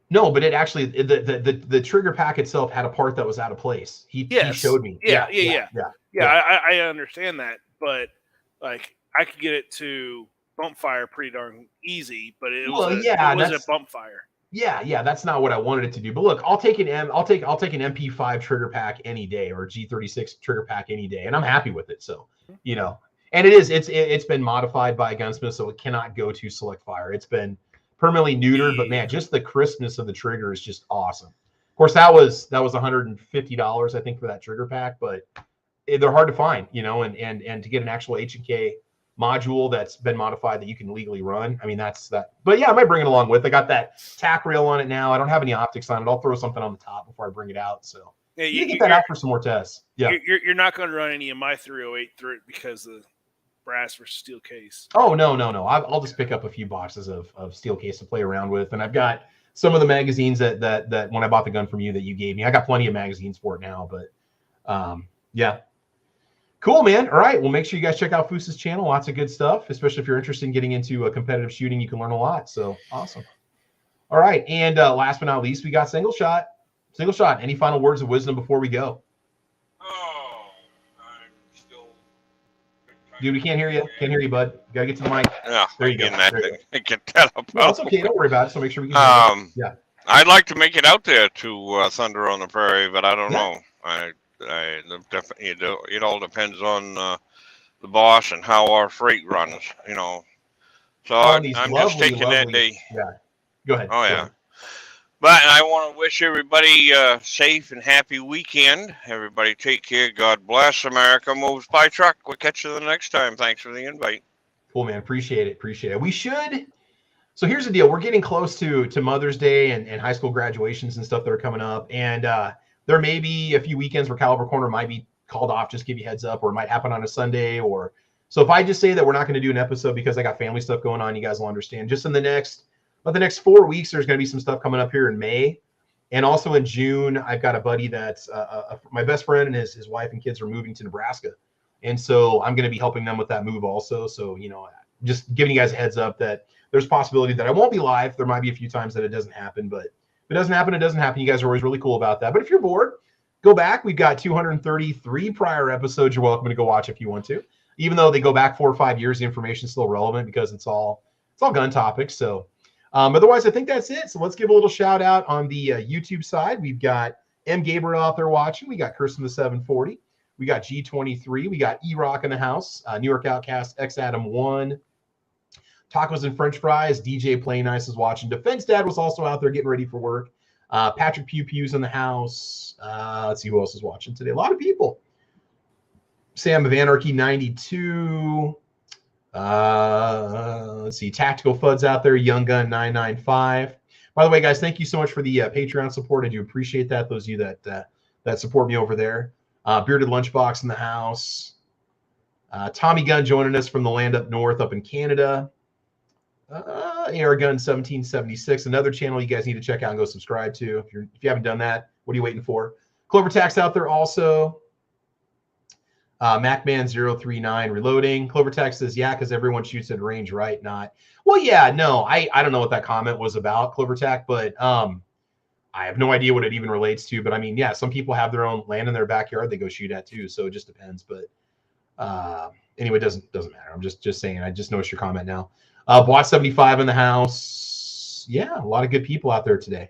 A: No, but it actually the trigger pack itself had a part that was out of place. He showed me.
D: Yeah. I understand that, but like I could get it to bump fire pretty darn easy, but it was a bump fire.
A: Yeah, that's not what I wanted it to do. But look, I'll take an MP5 trigger pack any day, or a G36 trigger pack any day, and I'm happy with it. So, and it's been modified by a gunsmith, so it cannot go to select fire. It's been permanently neutered, but man, just the crispness of the trigger is just awesome. Of course, that was $150, I think, for that trigger pack, but they're hard to find, and to get an actual H&K module that's been modified that you can legally run. I mean, that's that. But yeah, I might bring it along with. I got that tack rail on it now. I don't have any optics on it. I'll throw something on the top before I bring it out. So you get that out for some more tests. Yeah,
D: you're not going to run any of my 308 through it because of brass versus steel case.
A: Oh no! I'll just pick up a few boxes of steel case to play around with, and I've got some of the magazines that when I bought the gun from you that you gave me. I got plenty of magazines for it now, but yeah. Cool, man. All right. Well, make sure you guys check out Foos's channel. Lots of good stuff, especially if you're interested in getting into competitive shooting. You can learn a lot. So awesome. All right. And last but not least, we got Single Shot. Single Shot, any final words of wisdom before we go?
E: Oh, I'm still...
A: Dude, we can't hear you. Can't hear you, bud. You got to get to the mic.
E: Yeah,
A: there you go.
E: Get that up.
A: No, it's okay. Don't worry about it. So make sure we can hear you. Yeah.
E: I'd like to make it out there to Thunder on the Prairie, but I don't know. It all depends on the boss and how our freight runs, So I'm just taking that day.
A: Yeah. Go ahead.
E: Oh, yeah. But I want to wish everybody a safe and happy weekend. Everybody take care. God bless. America moves by truck. We'll catch you the next time. Thanks for the invite.
A: Cool, man. Appreciate it. We should. So here's the deal. We're getting close to Mother's Day and high school graduations and stuff that are coming up. And there may be a few weekends where Caliber Corner might be called off, just give you heads up, or it might happen on a Sunday. So if I just say that we're not going to do an episode because I got family stuff going on, you guys will understand. Just in the next 4 weeks, there's going to be some stuff coming up here in May. And also in June, I've got a buddy that's my best friend, and his wife and kids are moving to Nebraska. And so I'm going to be helping them with that move also. So, just giving you guys a heads up that there's a possibility that I won't be live. There might be a few times that it doesn't happen, but if it doesn't happen, it doesn't happen. You guys are always really cool about that. But if you're bored, go back. We've got 233 prior episodes. You're welcome to go watch if you want to. Even though they go back 4 or 5 years, the information is still relevant because it's all gun topics. So otherwise, I think that's it. So let's give a little shout out on the YouTube side. We've got M. Gabriel out there watching. We got Kirsten the 740. We got G23. We got E-Rock in the house. New York Outcast, X Adam 1. Tacos and French Fries. DJ Play Nice is watching. Defense Dad was also out there getting ready for work. Patrick Pew Pew's in the house. Let's see who else is watching today. A lot of people. Sam of Anarchy 92. Let's see. Tactical Fud's out there. Young Gun 995. By the way, guys, thank you so much for the Patreon support. I do appreciate that. Those of you that support me over there. Bearded Lunchbox in the house. Tommy Gunn joining us from the land up north, up in Canada. AR Gun 1776, another channel you guys need to check out and go subscribe to. If you haven't done that, what are you waiting for? Clover Tax out there also. MacMan039 reloading. Clover Tax says, yeah, because everyone shoots at range, right? Not. Well, yeah, no, I don't know what that comment was about, Clover Tax, but I have no idea what it even relates to. But I mean, yeah, some people have their own land in their backyard they go shoot at too, so it just depends. But anyway, it doesn't matter. I'm just saying. I just noticed your comment now. Bot 75 in the house. Yeah, a lot of good people out there today.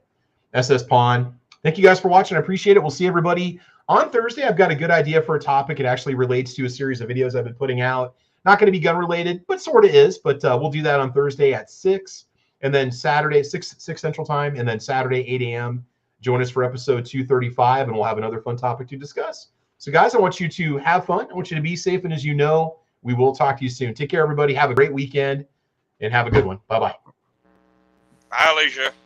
A: SS Pawn. Thank you guys for watching. I appreciate it. We'll see everybody on Thursday. I've got a good idea for a topic. It actually relates to a series of videos I've been putting out. Not going to be gun related, but sort of is. But we'll do that on Thursday at 6. And then Saturday, 6 Central Time. And then Saturday, 8 a.m. Join us for episode 235. And we'll have another fun topic to discuss. So, guys, I want you to have fun. I want you to be safe. And as you know, We will talk to you soon. Take care, everybody. Have a great weekend and have a good one. Bye-bye.
E: Bye, Alicia.